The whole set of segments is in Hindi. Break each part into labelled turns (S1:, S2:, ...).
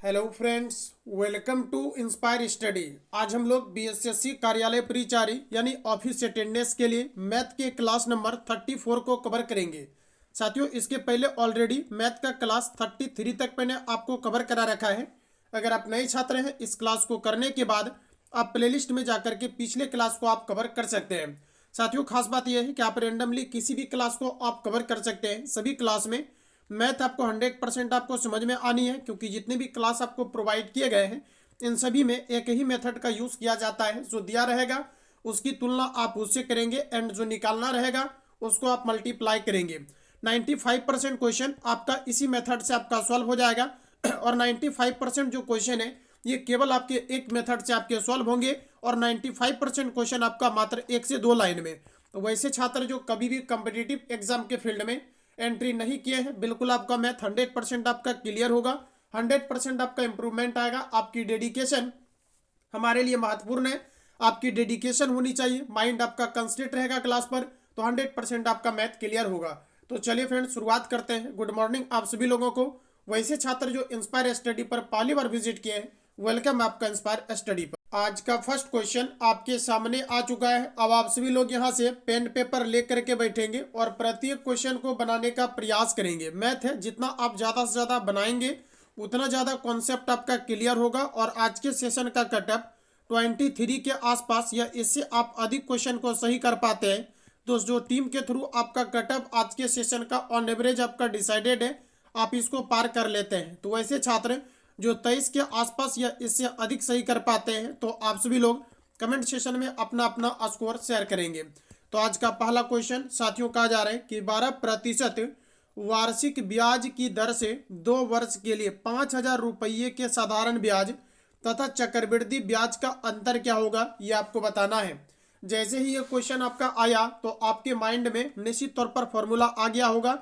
S1: Hello friends, welcome to inspire study. आज हम लोग बीएसएससी कार्यालय परिचारी यानी ऑफिस अटेंडेंस के लिए मैथ के क्लास नंबर 34 को कवर करेंगे। साथियों, इसके पहले ऑलरेडी मैथ का क्लास 33 तक मैंने आपको कवर करा रखा है। अगर आप नए छात्र हैं, इस क्लास को करने के बाद आप प्लेलिस्ट में जाकर के पिछले क्लास को आप कवर कर सकते हैं। साथियों, खास बात यह है कि आप रेंडमली किसी भी क्लास को आप कवर कर सकते हैं। सभी क्लास में मैथ आपको 100% आपको समझ में आनी है, क्योंकि जितने भी क्लास आपको प्रोवाइड किए गए हैं इन सभी में एक ही मेथड का यूज़ किया जाता है। जो दिया रहेगा उसकी तुलना आप उससे करेंगे एंड जो निकालना रहेगा उसको आप मल्टीप्लाई करेंगे। 95% क्वेश्चन आपका इसी मेथड से आपका सॉल्व हो जाएगा और 95% जो क्वेश्चन है ये केवल आपके एक मेथड से आपके सॉल्व होंगे और 95% क्वेश्चन आपका मात्र 1 से 2 लाइन में। तो वैसे छात्र जो कभी भी कॉम्पिटिटिव एग्जाम के फील्ड में एंट्री नहीं किए हैं, बिल्कुल आपका मैथ 100% आपका क्लियर होगा, 100% आपका इंप्रूवमेंट आएगा। आपकी डेडिकेशन हमारे लिए महत्वपूर्ण है, आपकी डेडिकेशन होनी चाहिए, माइंड आपका कंसंट्रेट रहेगा क्लास पर, तो 100% आपका मैथ क्लियर होगा। तो चलिए फ्रेंड्स, शुरुआत करते हैं। गुड मॉर्निंग आप सभी लोगों को। वैसे छात्र जो इंस्पायर स्टडी पर पहली बार विजिट किए हैं, वेलकम आपका इंस्पायर स्टडी पर। आज का फर्स्ट क्वेश्चन आपके सामने आ चुका है। अब आप सभी लोग यहाँ से पेन पेपर लेकर के बैठेंगे और प्रत्येक क्वेश्चन को बनाने का प्रयास करेंगे। मैथ है, जितना आप ज़्यादा से ज़्यादा बनाएंगे उतना ज़्यादा कॉन्सेप्ट आपका क्लियर होगा और आज के सेशन का कटअप 23 के आसपास या इससे आप अधिक क्वेश्चन को सही कर पाते हैं तो जो टीम के थ्रू आपका कटअप आज के सेशन का ऑन एवरेज आपका डिसाइडेड है, आप इसको पार कर लेते हैं। तो वैसे छात्र जो 23 के आसपास या इससे अधिक सही कर पाते हैं तो आप सभी लोग कमेंट सेशन में अपना अपना स्कोर शेयर करेंगे। तो आज का पहला क्वेश्चन साथियों कहा जा रहा है कि 12% वार्षिक ब्याज की दर से 2 वर्ष के लिए 5,000 रुपये के साधारण ब्याज तथा चक्रवृद्धि ब्याज का अंतर क्या होगा, ये आपको बताना है। जैसे ही ये क्वेश्चन आपका आया तो आपके माइंड में निश्चित तौर पर फॉर्मूला आ गया होगा,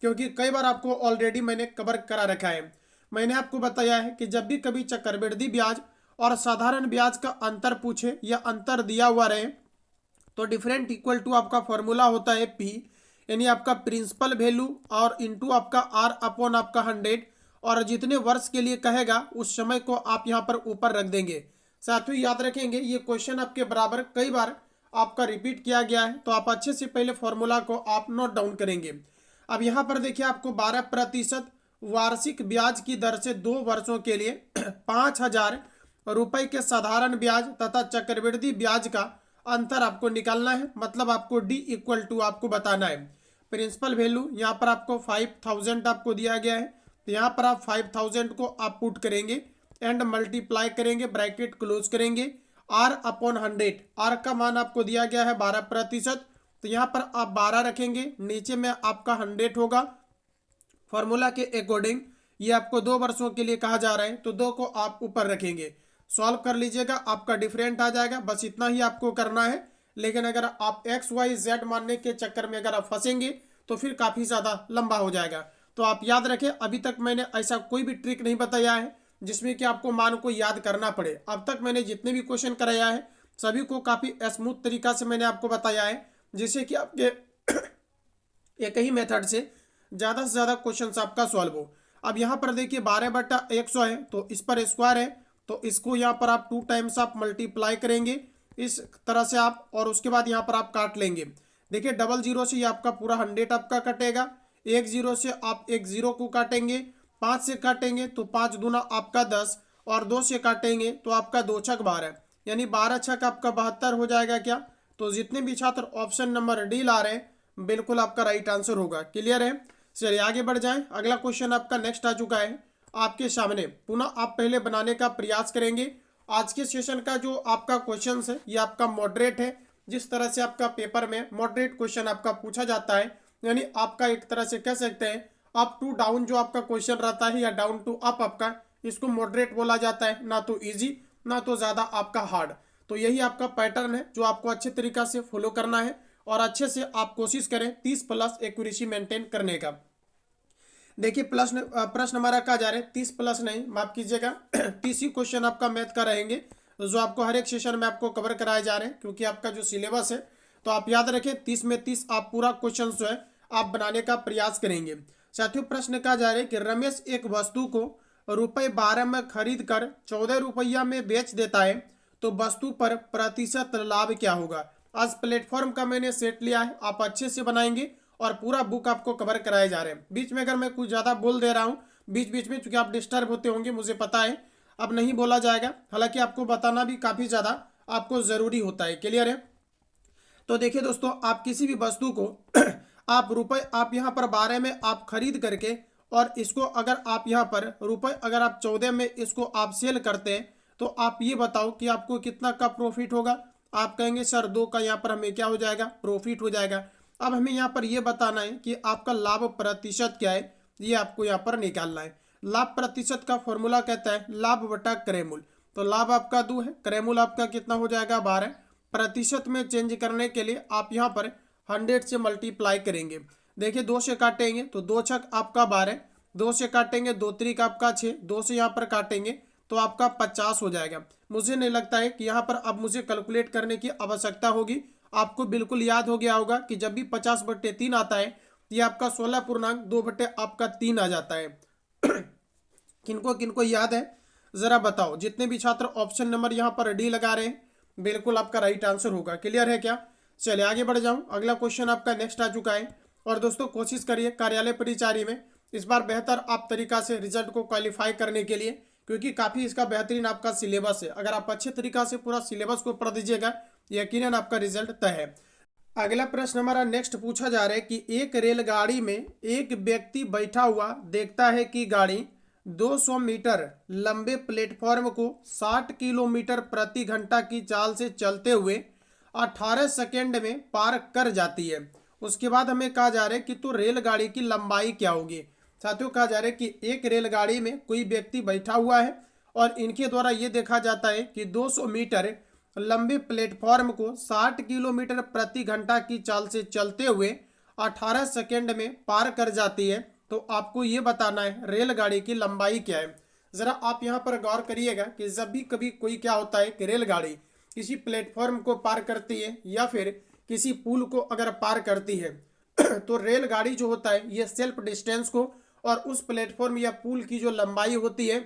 S1: क्योंकि कई बार आपको ऑलरेडी मैंने कवर करा रखा है। मैंने आपको बताया है कि जब भी कभी चक्रवृद्धि ब्याज और साधारण ब्याज का अंतर पूछे या अंतर दिया हुआ रहे तो डिफरेंट इक्वल टू आपका फॉर्मूला होता है पी, यानी आपका प्रिंसिपल वैल्यू और इंटू आपका आर अपॉन आपका 100, और जितने वर्ष के लिए कहेगा उस समय को आप यहाँ पर ऊपर रख देंगे। साथियों याद रखेंगे, ये क्वेश्चन आपके बराबर कई बार आपका रिपीट किया गया है, तो आप अच्छे से पहले फॉर्मूला को आप नोट डाउन करेंगे। अब यहाँ पर देखिए, आपको 12% वार्षिक ब्याज की दर से 2 वर्षों के लिए 5,000 रुपये के साधारण ब्याज तथा चक्रवृद्धि ब्याज का अंतर आपको निकालना है। मतलब आपको डी इक्वल टू आपको बताना है। प्रिंसिपल वैल्यू यहाँ पर आपको 5,000 आपको दिया गया है, तो यहाँ पर आप 5,000 को आप पुट करेंगे एंड मल्टीप्लाई करेंगे, ब्रैकेट क्लोज करेंगे, आर अपॉन 100। आर का मान आपको दिया गया है 12%, तो यहाँ पर आप 12 रखेंगे, नीचे में आपका 100 होगा। फॉर्मूला के अकॉर्डिंग ये आपको 2 वर्षों के लिए कहा जा रहा है, तो 2 को आप ऊपर रखेंगे, सॉल्व कर लीजिएगा, आपका डिफरेंट आ जाएगा। बस इतना ही आपको करना है। लेकिन अगर आप एक्स वाई जेड मानने के चक्कर में अगर आप फंसेंगे तो फिर काफ़ी ज़्यादा लंबा हो जाएगा। तो आप याद रखें, अभी तक मैंने ऐसा कोई भी ट्रिक नहीं बताया है जिसमें कि आपको मान को याद करना पड़े। अब तक मैंने जितने भी क्वेश्चन कराया है सभी को काफ़ी स्मूथ तरीका से मैंने आपको बताया है, जिससे कि आपके एक ही मेथड से ज़्यादा से ज़्यादा क्वेश्चन आपका सॉल्व हो। अब यहाँ पर देखिए 12/100 है, तो इस पर स्क्वायर है, तो इसको यहाँ पर आप 2 टाइम्स आप मल्टीप्लाई करेंगे इस तरह से आप, और उसके बाद यहाँ पर आप काट लेंगे। देखिए 00 से ये आपका पूरा 100 आपका कटेगा, 10 से आप 10 को काटेंगे, 5 से काटेंगे तो 5 दूना आपका 10, और 2 से काटेंगे तो आपका 2 छक 12, यानी 12 छक आपका 72 हो जाएगा क्या। तो जितने भी छात्र ऑप्शन नंबर डी ला रहे हैं बिल्कुल आपका राइट आंसर होगा। क्लियर है? चलिए आगे बढ़ जाएं। अगला क्वेश्चन आपका नेक्स्ट आ चुका है आपके सामने। पुनः आप पहले बनाने का प्रयास करेंगे। आज के सेशन का जो आपका क्वेश्चन है ये आपका मॉडरेट है। जिस तरह से आपका पेपर में मॉडरेट क्वेश्चन आपका पूछा जाता है, यानी आपका एक तरह से कह सकते हैं अप टू डाउन जो आपका क्वेश्चन रहता है या डाउन टू अप आपका, इसको मॉडरेट बोला जाता है। ना तो ईजी ना तो ज़्यादा आपका हार्ड। तो यही आपका पैटर्न है जो आपको अच्छे तरीका से फॉलो करना है और अच्छे से आप कोशिश करें 30+ एक्यूरेसी मेंटेन करने का। देखिए प्रश्न हमारा कहा जा रहा है 30+ नहीं, माफ कीजिएगा 30 ही क्वेश्चन आपका मैथ का रहेंगे जो आपको हर एक सेशन में आपको कवर कराए जा रहे हैं, क्योंकि आपका जो सिलेबस है। तो आप याद रखें 30 में 30 आप पूरा क्वेश्चन जो है आप बनाने का प्रयास करेंगे। साथियों प्रश्न कहा जा रहा है कि रमेश एक वस्तु को ₹12 में खरीद कर 14 रुपया में बेच देता है तो वस्तु पर प्रतिशत लाभ क्या होगा। आज प्लेटफॉर्म का मैंने सेट लिया है, आप अच्छे से बनाएंगे और पूरा बुक आपको कवर कराए जा रहे हैं। बीच में अगर मैं कुछ ज़्यादा बोल दे रहा हूँ बीच बीच में, चूंकि आप डिस्टर्ब होते होंगे मुझे पता है, अब नहीं बोला जाएगा। हालांकि आपको बताना भी काफ़ी ज़्यादा आपको ज़रूरी होता है। क्लियर है। तो देखिए दोस्तों, आप किसी भी वस्तु को आप यहाँ पर 12 में आप खरीद करके और इसको अगर आप यहाँ पर अगर आप 14 में इसको आप सेल करते हैं तो आप ये बताओ कि आपको कितना का प्रॉफिट होगा। आप कहेंगे सर 2 का यहाँ पर हमें क्या हो जाएगा, प्रॉफिट हो जाएगा। अब हमें यहाँ पर ये बताना है कि आपका लाभ प्रतिशत क्या है, ये आपको यहाँ पर निकालना है। लाभ प्रतिशत का फॉर्मूला कहता है लाभ बटा क्रयमूल्य। तो लाभ आपका 2 है, क्रयमूल्य आपका कितना हो जाएगा 12। प्रतिशत में चेंज करने के लिए आप यहाँ पर 100 से मल्टीप्लाई करेंगे। देखिए 2 से काटेंगे तो 2 छक आपका 12, 2 से काटेंगे 2 त्रिक आपका 6, 2 से यहाँ पर काटेंगे तो आपका 50 हो जाएगा। मुझे नहीं लगता है कि यहाँ पर अब मुझे कैलकुलेट करने की आवश्यकता होगी। आपको बिल्कुल याद हो गया होगा कि जब भी 50/3 आता है ये आपका 16.2 आपका 3 आ जाता है। किनको किनको याद है जरा बताओ। जितने भी छात्र ऑप्शन नंबर यहाँ पर डी लगा रहे हैं बिल्कुल आपका राइट आंसर होगा। क्लियर है क्या। चलिए आगे बढ़ जाऊं। अगला क्वेश्चन आपका नेक्स्ट आ चुका है। और दोस्तों कोशिश करिए कार्यालय परिचारी में इस बार बेहतर आप तरीका से रिजल्ट को क्वालिफाई करने के लिए, क्योंकि काफ़ी इसका बेहतरीन आपका सिलेबस है। अगर आप अच्छे तरीका से पूरा सिलेबस को पढ़ दीजिएगा यकीनन आपका रिजल्ट तय है। अगला प्रश्न हमारा नेक्स्ट पूछा जा रहा है कि एक रेलगाड़ी में एक व्यक्ति बैठा हुआ देखता है कि गाड़ी 200 मीटर लंबे प्लेटफॉर्म को 60 किलोमीटर प्रति घंटा की चाल से चलते हुए 18 सेकेंड में पार कर जाती है। उसके बाद हमें कहा जा रहा है कि तो रेलगाड़ी की लंबाई क्या होगी। साथियों कहा जा रहा है कि एक रेलगाड़ी में कोई व्यक्ति बैठा हुआ है और इनके द्वारा ये देखा जाता है कि 200 मीटर लंबे प्लेटफॉर्म को 60 किलोमीटर प्रति घंटा की चाल से चलते हुए 18 सेकेंड में पार कर जाती है। तो आपको ये बताना है रेलगाड़ी की लंबाई क्या है। ज़रा आप यहाँ पर गौर करिएगा कि जब भी कभी कोई क्या होता है कि रेलगाड़ी किसी प्लेटफॉर्म को पार करती है या फिर किसी पुल को अगर पार करती है तो रेलगाड़ी जो होता है ये सेल्फ डिस्टेंस को और उस प्लेटफॉर्म या पुल की जो लंबाई होती है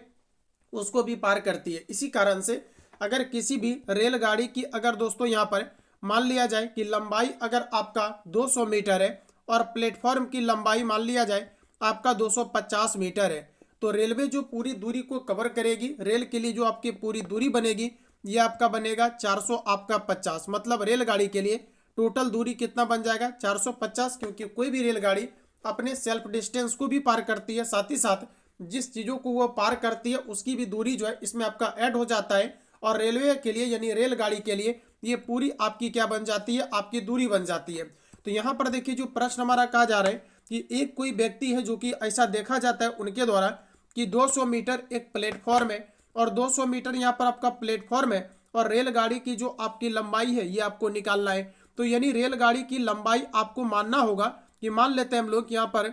S1: उसको भी पार करती है। इसी कारण से अगर किसी भी रेलगाड़ी की अगर दोस्तों यहाँ पर मान लिया जाए कि लंबाई अगर आपका 200 मीटर है और प्लेटफॉर्म की लंबाई मान लिया जाए आपका 250 मीटर है, तो रेलवे जो पूरी दूरी को कवर करेगी, रेल के लिए जो आपकी पूरी दूरी बनेगी ये आपका बनेगा 400 आपका 50। मतलब रेलगाड़ी के लिए टोटल दूरी कितना बन जाएगा 450, क्योंकि कोई भी रेलगाड़ी अपने सेल्फ डिस्टेंस को भी पार करती है, साथ ही साथ जिस चीज़ों को वो पार करती है उसकी भी दूरी जो है इसमें आपका ऐड हो जाता है। और रेलवे के लिए यानी रेलगाड़ी के लिए ये पूरी आपकी क्या बन जाती है, आपकी दूरी बन जाती है। तो यहाँ पर देखिए जो प्रश्न हमारा कहा जा रहा है कि एक कोई व्यक्ति है जो कि ऐसा देखा जाता है उनके द्वारा कि 200 मीटर एक प्लेटफॉर्म है और 200 मीटर यहाँ पर आपका प्लेटफॉर्म है और रेलगाड़ी की जो आपकी लंबाई है ये आपको निकालना है। तो यानी रेलगाड़ी की लंबाई आपको मानना होगा कि मान लेते हैं हम लोग यहाँ पर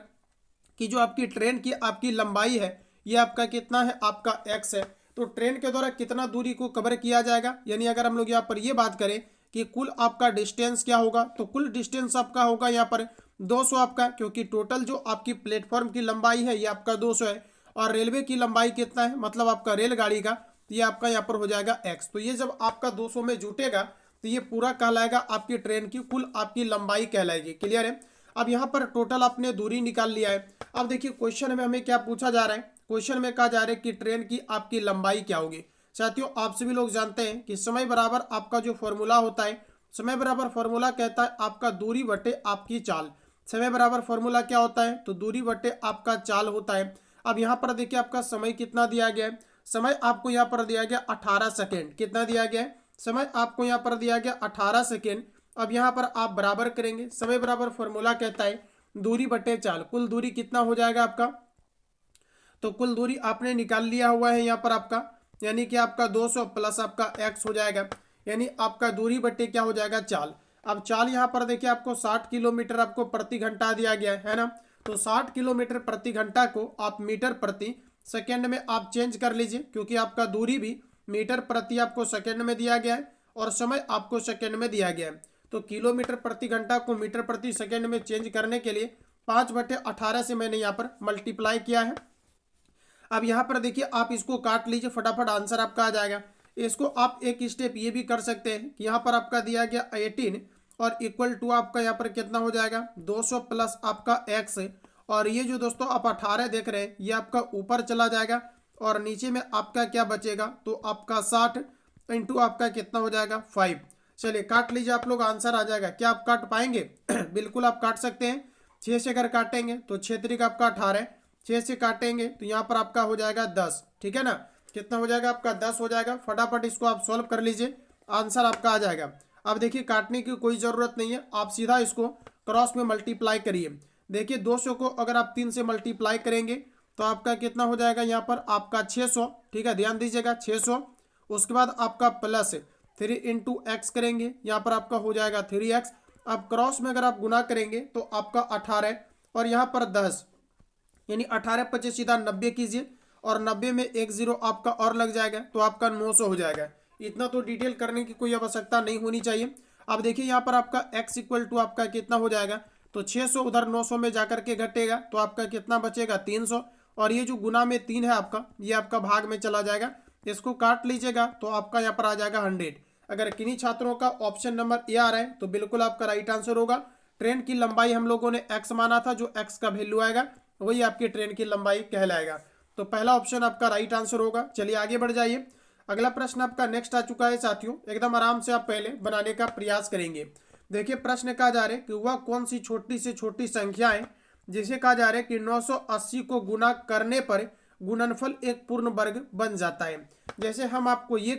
S1: कि जो आपकी ट्रेन की आपकी लंबाई है ये आपका कितना है, आपका x है। तो ट्रेन के द्वारा कितना दूरी को कवर किया जाएगा, यानी अगर हम लोग यहाँ पर ये बात करें कि कुल आपका डिस्टेंस क्या होगा तो कुल डिस्टेंस आपका होगा यहाँ पर 200 आपका, क्योंकि टोटल जो आपकी प्लेटफॉर्म की लंबाई है ये आपका 200 है और रेलवे की लंबाई कितना है मतलब आपका रेलगाड़ी का ये आपका यहाँ पर हो जाएगा x। तो ये जब आपका 200 में जुटेगा तो ये पूरा कहलाएगा आपकी ट्रेन की कुल आपकी लंबाई कहलाएगी। क्लियर है। अब यहाँ पर टोटल आपने दूरी निकाल लिया है। अब देखिए क्वेश्चन में हमें क्या पूछा जा रहा है, क्वेश्चन में कहा जा रहा है कि ट्रेन की आपकी लंबाई क्या होगी। साथियों आप सभी लोग जानते हैं कि समय बराबर आपका जो फॉर्मूला होता है, समय बराबर फॉर्मूला कहता है आपका दूरी बटे आपकी चाल। समय बराबर फॉर्मूला क्या होता है तो दूरी बटे आपका चाल होता है। अब यहाँ पर देखिए आपका समय कितना दिया गया है, समय आपको यहाँ पर दिया गया 18 सेकेंड। कितना दिया गया है, समय आपको यहाँ पर दिया गया 18 सेकेंड। अब यहाँ पर आप बराबर करेंगे, समय बराबर फॉर्मूला कहता है दूरी बटे चाल। कुल दूरी कितना हो जाएगा आपका, तो कुल दूरी आपने निकाल लिया हुआ है यहाँ पर आपका, यानी कि आपका 200 प्लस आपका x हो जाएगा, यानी आपका दूरी बटे क्या हो जाएगा चाल। अब चाल यहाँ पर देखिए आपको 60 किलोमीटर आपको प्रति घंटा दिया गया है ना, तो 60 किलोमीटर प्रति घंटा को आप मीटर प्रति सेकेंड में आप चेंज कर लीजिए, क्योंकि आपका दूरी भी मीटर प्रति आपको सेकेंड में दिया गया है और समय आपको सेकेंड में दिया गया है। तो किलोमीटर प्रति घंटा को मीटर प्रति सेकेंड में चेंज करने के लिए 5/18 से मैंने यहाँ पर मल्टीप्लाई किया है। अब यहाँ पर देखिए आप इसको काट लीजिए, फटाफट आंसर आपका आ जाएगा। इसको आप एक स्टेप ये भी कर सकते हैं कि यहाँ पर आपका दिया गया 18 और इक्वल टू आपका यहाँ पर कितना हो जाएगा 200 प्लस आपका x, और ये जो दोस्तों आप 18 देख रहे हैं ये आपका ऊपर चला जाएगा और नीचे में आपका क्या बचेगा, तो आपका 60 इंटू आपका कितना हो जाएगा 5। चलिए काट लीजिए आप लोग, आंसर आ जाएगा। क्या आप काट पाएंगे? बिल्कुल आप काट सकते हैं। 6 से अगर काटेंगे तो 6 तरीका आपका 18, 6 से काटेंगे तो यहाँ पर आपका हो जाएगा 10, ठीक है ना। कितना हो जाएगा आपका 10 हो जाएगा। फटाफट इसको आप सॉल्व कर लीजिए, आंसर आपका आ जाएगा। अब देखिए काटने की कोई ज़रूरत नहीं है, आप सीधा इसको क्रॉस में मल्टीप्लाई करिए। देखिए 200 को अगर आप 3 से मल्टीप्लाई करेंगे तो आपका कितना हो जाएगा यहाँ पर आपका 600, ठीक है, ध्यान दीजिएगा 600। उसके बाद आपका प्लस 3 इंटू एक्स करेंगे, यहाँ पर आपका हो जाएगा 3x। अब क्रॉस में अगर आप गुना करेंगे तो आपका 18 और यहाँ पर 10, यानी 18 25 सीधा 90 कीजिए और 90 में एक जीरो आपका और लग जाएगा तो आपका 900 हो जाएगा। इतना तो डिटेल करने की कोई आवश्यकता नहीं होनी चाहिए। अब देखिए यहाँ पर आपका x इक्वल टू आपका कितना हो जाएगा, तो 600 उधर 900 में जाकर के घटेगा तो आपका कितना बचेगा 300, और ये जो गुना में 3 है आपका, ये आपका भाग में चला जाएगा। इसको काट लीजिएगा तो आपका यहाँ पर आ जाएगा 100। अगर किन्हीं छात्रों का ऑप्शन नंबर ए आ रहा है तो बिल्कुल आपका राइट आंसर होगा। ट्रेन की लंबाई हम लोगों ने x माना था, जो x का वैल्यू आएगा वही आपकी ट्रेन की लंबाई कहलाएगा। तो पहला ऑप्शन आपका राइट आंसर होगा। चलिए आगे बढ़ जाइए। अगला प्रश्न आपका नेक्स्ट आ चुका है साथियों, एकदम आराम से आप पहले बनाने का प्रयास करेंगे। देखिए प्रश्न कहा जा रहा है कि वह कौन सी छोटी से छोटी संख्या है जिसे कहा जा रहा है कि 980 को गुना करने पर गुणनफल एक पूर्ण वर्ग बन जाता है। जैसे हम आपको ये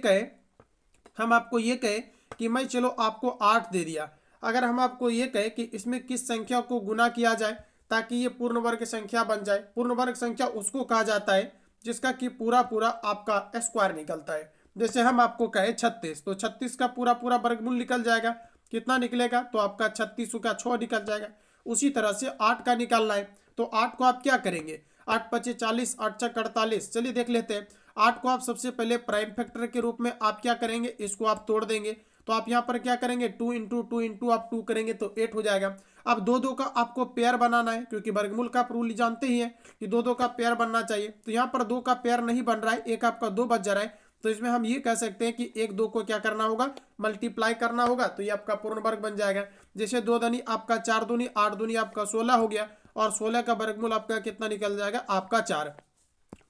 S1: कहे कि मैं चलो आपको 8 दे दिया, अगर हम आपको ये कहे कि इसमें किस संख्या को गुना किया जाए ताकि ये पूर्ण वर्ग संख्या बन जाए। पूर्ण वर्ग संख्या उसको कहा जाता है जिसका कि पूरा पूरा आपका स्क्वायर निकलता है। जैसे हम आपको कहे 36, तो 36 का पूरा पूरा वर्गमूल निकल जाएगा। कितना निकलेगा, तो आपका 36 का 6 निकल जाएगा। उसी तरह से 8 का निकालना है तो 8 को आप क्या करेंगे, 8 पचे 40, 8 छक 48। चलिए देख लेते हैं। 8 को आप सबसे पहले प्राइम फैक्टर के रूप में आप क्या करेंगे, इसको आप तोड़ देंगे। तो आप यहाँ पर क्या करेंगे 2 इंटू 2 इंटू आप 2 करेंगे तो 8 हो जाएगा। अब दो दो का आपको पेयर बनाना है, क्योंकि वर्गमूल का आप रूल जानते ही हैं कि दो दो का पेयर बनना चाहिए। तो यहाँ पर 2 का पेयर नहीं बन रहा है, एक आपका 2 बच जा रहा है। तो इसमें हम ये कह सकते हैं कि 1 2 को क्या करना होगा, मल्टीप्लाई करना होगा, तो ये आपका पूर्ण वर्ग बन जाएगा। जैसे 2 दूनी आपका 4 दूनी 8 दूनी आपका 16 हो गया, और 16 का वर्गमूल आपका कितना निकल जाएगा, आपका 4।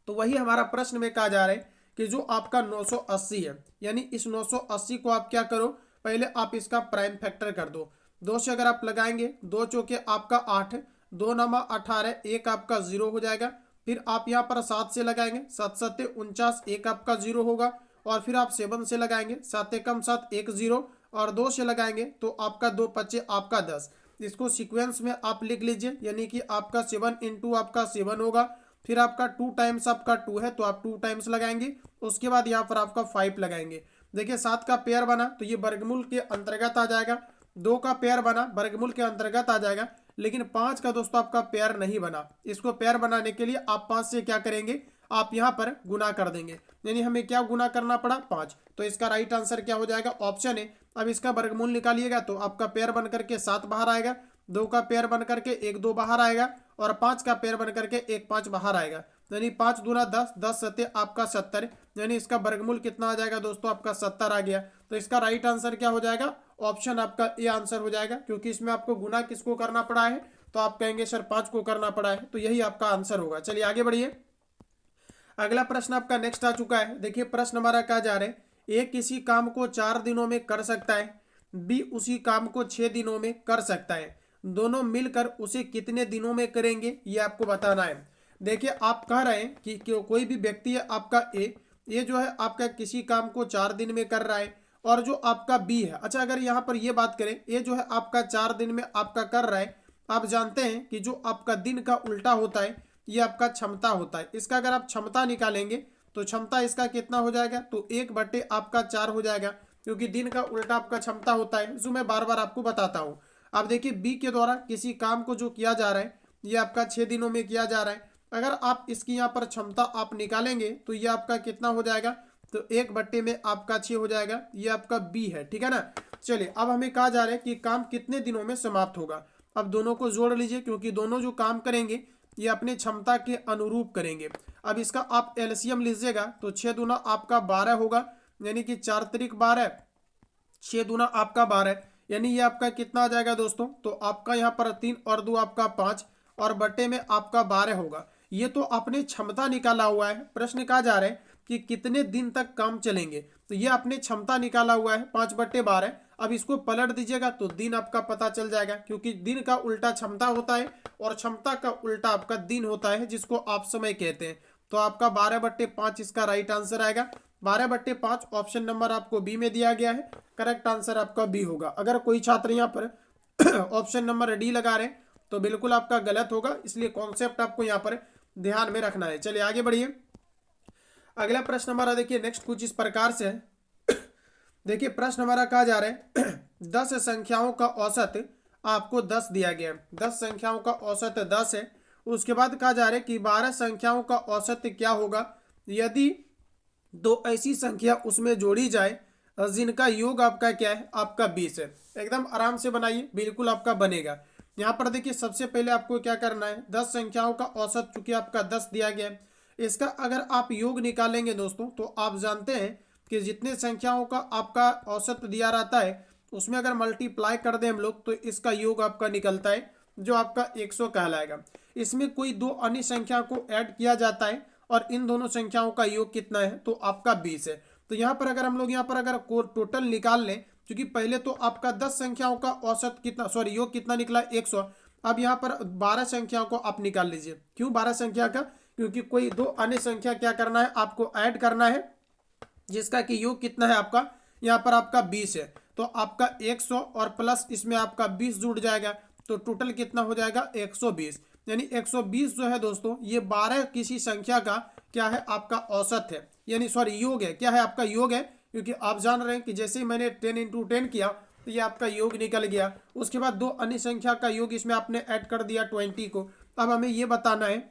S1: तो वही हमारा प्रश्न में कहा जा रहा है कि जो आपका 980 है, यानी इस 980 को आप क्या करो, पहले आप इसका प्राइम फैक्टर कर दो। 2 से अगर आप लगाएंगे, 2 चौके आपका 8, 2 नमा 18, एक आपका 0 हो जाएगा। फिर आप यहाँ पर 7 से लगाएंगे, 7 सत्ते 49, एक आपका 0 होगा। और फिर आप 7 से लगाएंगे, 7 एकम 7, एक 0, और 2 से लगाएंगे तो आपका 2 पच्चे आपका 10। इसको सीक्वेंस में आप लिख लीजिए, यानी कि आपका 7 इंटू आपका 7 होगा। फिर आपका 2 टाइम्स आपका 2 है तो आप 2 टाइम्स लगाएंगे। उसके बाद यहाँ पर आपका 5 लगाएंगे। देखिए 7 का पेयर बना तो ये वर्गमूल के अंतर्गत आ जाएगा। 2 का पेयर बना वर्गमूल के अंतर्गत आ जाएगा। लेकिन 5 का दोस्तों आपका पेयर नहीं बना। इसको पेयर बनाने के लिए आप 5 से क्या करेंगे, आप यहाँ पर गुना कर देंगे। यानी हमें क्या गुना करना पड़ा, 5। तो इसका राइट आंसर क्या हो जाएगा, ऑप्शन है। अब इसका वर्गमूल निकालिएगा तो आपका पेयर बन करके 7 बाहर आएगा, 2 का पेयर बन करके 1 2 बाहर आएगा, और 5 का पेयर बन करके 1 5 बाहर आएगा। यानी 5 दूना 10, 10 सत्ते आपका 70। यानी इसका वर्गमूल कितना आ जाएगा दोस्तों, आपका 70 आ गया। तो इसका राइट आंसर क्या हो जाएगा, ऑप्शन आपका ए आंसर हो जाएगा, क्योंकि इसमें आपको गुना किसको करना पड़ा है, तो आप कहेंगे सर 5 को करना पड़ा है, तो यही आपका आंसर होगा। चलिए आगे बढ़िए। अगला प्रश्न आपका नेक्स्ट आ चुका है। देखिए प्रश्न हमारा कहा जा रहा है, ए किसी काम को 4 दिनों में कर सकता है, बी उसी काम को 6 दिनों में कर सकता है, दोनों मिलकर उसे कितने दिनों में करेंगे, ये आपको बताना है। देखिए आप कह रहे हैं कि कोई भी व्यक्ति है आपका ए, ये जो है आपका किसी काम को 4 दिन में कर रहा है, और जो आपका बी है, अच्छा अगर यहाँ पर ये बात करें, ये जो है आपका 4 दिन में आपका कर रहा है। आप जानते हैं कि जो आपका दिन का उल्टा होता है ये आपका क्षमता होता है। इसका अगर आप क्षमता निकालेंगे तो क्षमता इसका कितना हो जाएगा, तो 1 आपका 4 हो जाएगा, क्योंकि दिन का उल्टा आपका क्षमता होता है, जो मैं बार बार आपको बताता हूँ। अब देखिए बी के द्वारा किसी काम को जो किया जा रहा है ये आपका 6 दिनों में किया जा रहा है। अगर आप इसकी यहाँ पर क्षमता आप निकालेंगे तो ये आपका कितना हो जाएगा, तो 1 में आपका 6 हो जाएगा। ये आपका बी है, ठीक है ना। चलिए अब हमें कहा जा रहा है कि काम कितने दिनों में समाप्त होगा। अब दोनों को जोड़ लीजिए, क्योंकि दोनों जो काम करेंगे ये अपनी क्षमता के अनुरूप करेंगे। अब इसका आप एलसीएम लीजिएगा तो 6 दूना आपका 12 होगा, यानी कि 4 तिरिक 12, 6 दूना आपका 12, यानी ये आपका कितना आ जाएगा दोस्तों, तो आपका यहाँ पर 3 और 2 आपका 5 और बट्टे में आपका 12 होगा। ये तो आपने क्षमता निकाला हुआ है। प्रश्न कहा जा रहा है कि कितने दिन तक काम चलेंगे, तो ये आपने क्षमता निकाला हुआ है 5/12। अब इसको पलट दीजिएगा तो दिन आपका पता चल जाएगा, क्योंकि दिन का उल्टा क्षमता होता है और क्षमता का उल्टा आपका दिन होता है, जिसको आप समय कहते हैं। तो आपका 12/5 इसका राइट आंसर आएगा। 12/5 ऑप्शन नंबर आपको बी में दिया गया है, करेक्ट आंसर आपका बी होगा। अगर कोई छात्र यहाँ पर ऑप्शन नंबर डी लगा रहे हैं तो बिल्कुल आपका गलत होगा, इसलिए कॉन्सेप्ट आपको यहाँ पर ध्यान में रखना है। चलिए आगे बढ़िए। अगला प्रश्न हमारा देखिए नेक्स्ट कुछ इस प्रकार से है। देखिए प्रश्न हमारा कहा जा रहा है 10 संख्याओं का औसत आपको 10 दिया गया है। 10 संख्याओं का औसत 10 है। उसके बाद कहा जा रहा है कि 12 संख्याओं का औसत क्या होगा यदि 2 ऐसी संख्या उसमें जोड़ी जाए जिनका योग आपका क्या है, आपका 20 है। एकदम आराम से बनाइए, बिल्कुल आपका बनेगा। यहाँ पर देखिए सबसे पहले आपको क्या करना है, 10 संख्याओं का औसत चूंकि आपका 10 दिया गया है, इसका अगर आप योग निकालेंगे दोस्तों तो आप जानते हैं कि जितने संख्याओं का आपका औसत दिया रहता है उसमें अगर मल्टीप्लाई कर दें हम लोग तो इसका योग आपका निकलता है जो आपका 100 कहलाएगा। इसमें कोई 2 अन्य संख्या को ऐड किया जाता है और इन दोनों संख्याओं का योग कितना है, तो आपका 20 है। तो यहाँ पर अगर हम लोग यहाँ पर अगर टोटल निकाल लें, क्योंकि पहले तो आपका 10 संख्याओं का औसत कितना योग कितना निकला 100। अब यहाँ पर 12 संख्याओं को आप निकाल लीजिए। क्यों 12 संख्या का, क्योंकि कोई 2 अन्य संख्या क्या करना है, आपको ऐड करना है, जिसका कि योग कितना है आपका, यहाँ पर आपका 20 है। तो आपका 100 और प्लस इसमें आपका 20 जुड़ जाएगा, तो टोटल कितना हो जाएगा 120। यानी 120 जो है दोस्तों ये 12 किसी संख्या का क्या है, आपका औसत है, यानी योग है। क्या है आपका योग है, क्योंकि आप जान रहे हैं कि जैसे ही मैंने 10 × 10 किया तो ये आपका योग निकल गया। उसके बाद 2 अन्य संख्या का योग इसमें आपने ऐड कर दिया 20 को। अब हमें ये बताना है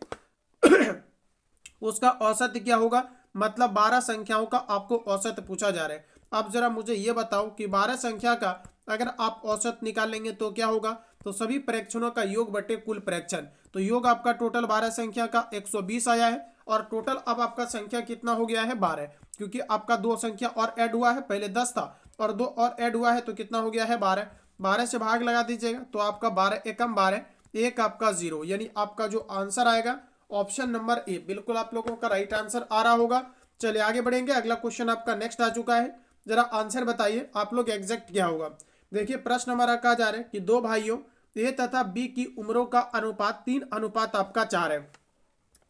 S1: उसका औसत क्या होगा, मतलब 12 संख्याओं का आपको औसत पूछा जा रहा है। अब जरा मुझे ये बताओ कि 12 संख्या का अगर आप औसत निकालेंगे तो क्या होगा, तो सभी प्रेक्षणों का योग बटे कुल प्रेक्षण। तो योग आपका टोटल 12 संख्या का 120 आया है और टोटल अब आपका संख्या कितना हो गया है 12, क्योंकि आपका 2 संख्या और ऐड हुआ है, पहले 10 था और 2 और ऐड हुआ है तो कितना हो गया है 12। 12 से भाग लगा दीजिएगा तो आपका 12 एकम 12, एक आपका 0, यानी आपका जो आंसर आएगा ऑप्शन नंबर ए बिल्कुल आप लोगों का राइट आंसर आ रहा होगा। चलिए आगे बढ़ेंगे। अगला क्वेश्चन आपका नेक्स्ट आ चुका है, जरा आंसर बताइए आप लोग एग्जैक्ट क्या होगा। देखिए प्रश्न हमारा कहा जा रहा है कि 2 भाइयों ए तथा बी की उम्रों का अनुपात 3 अनुपात आपका 4 है।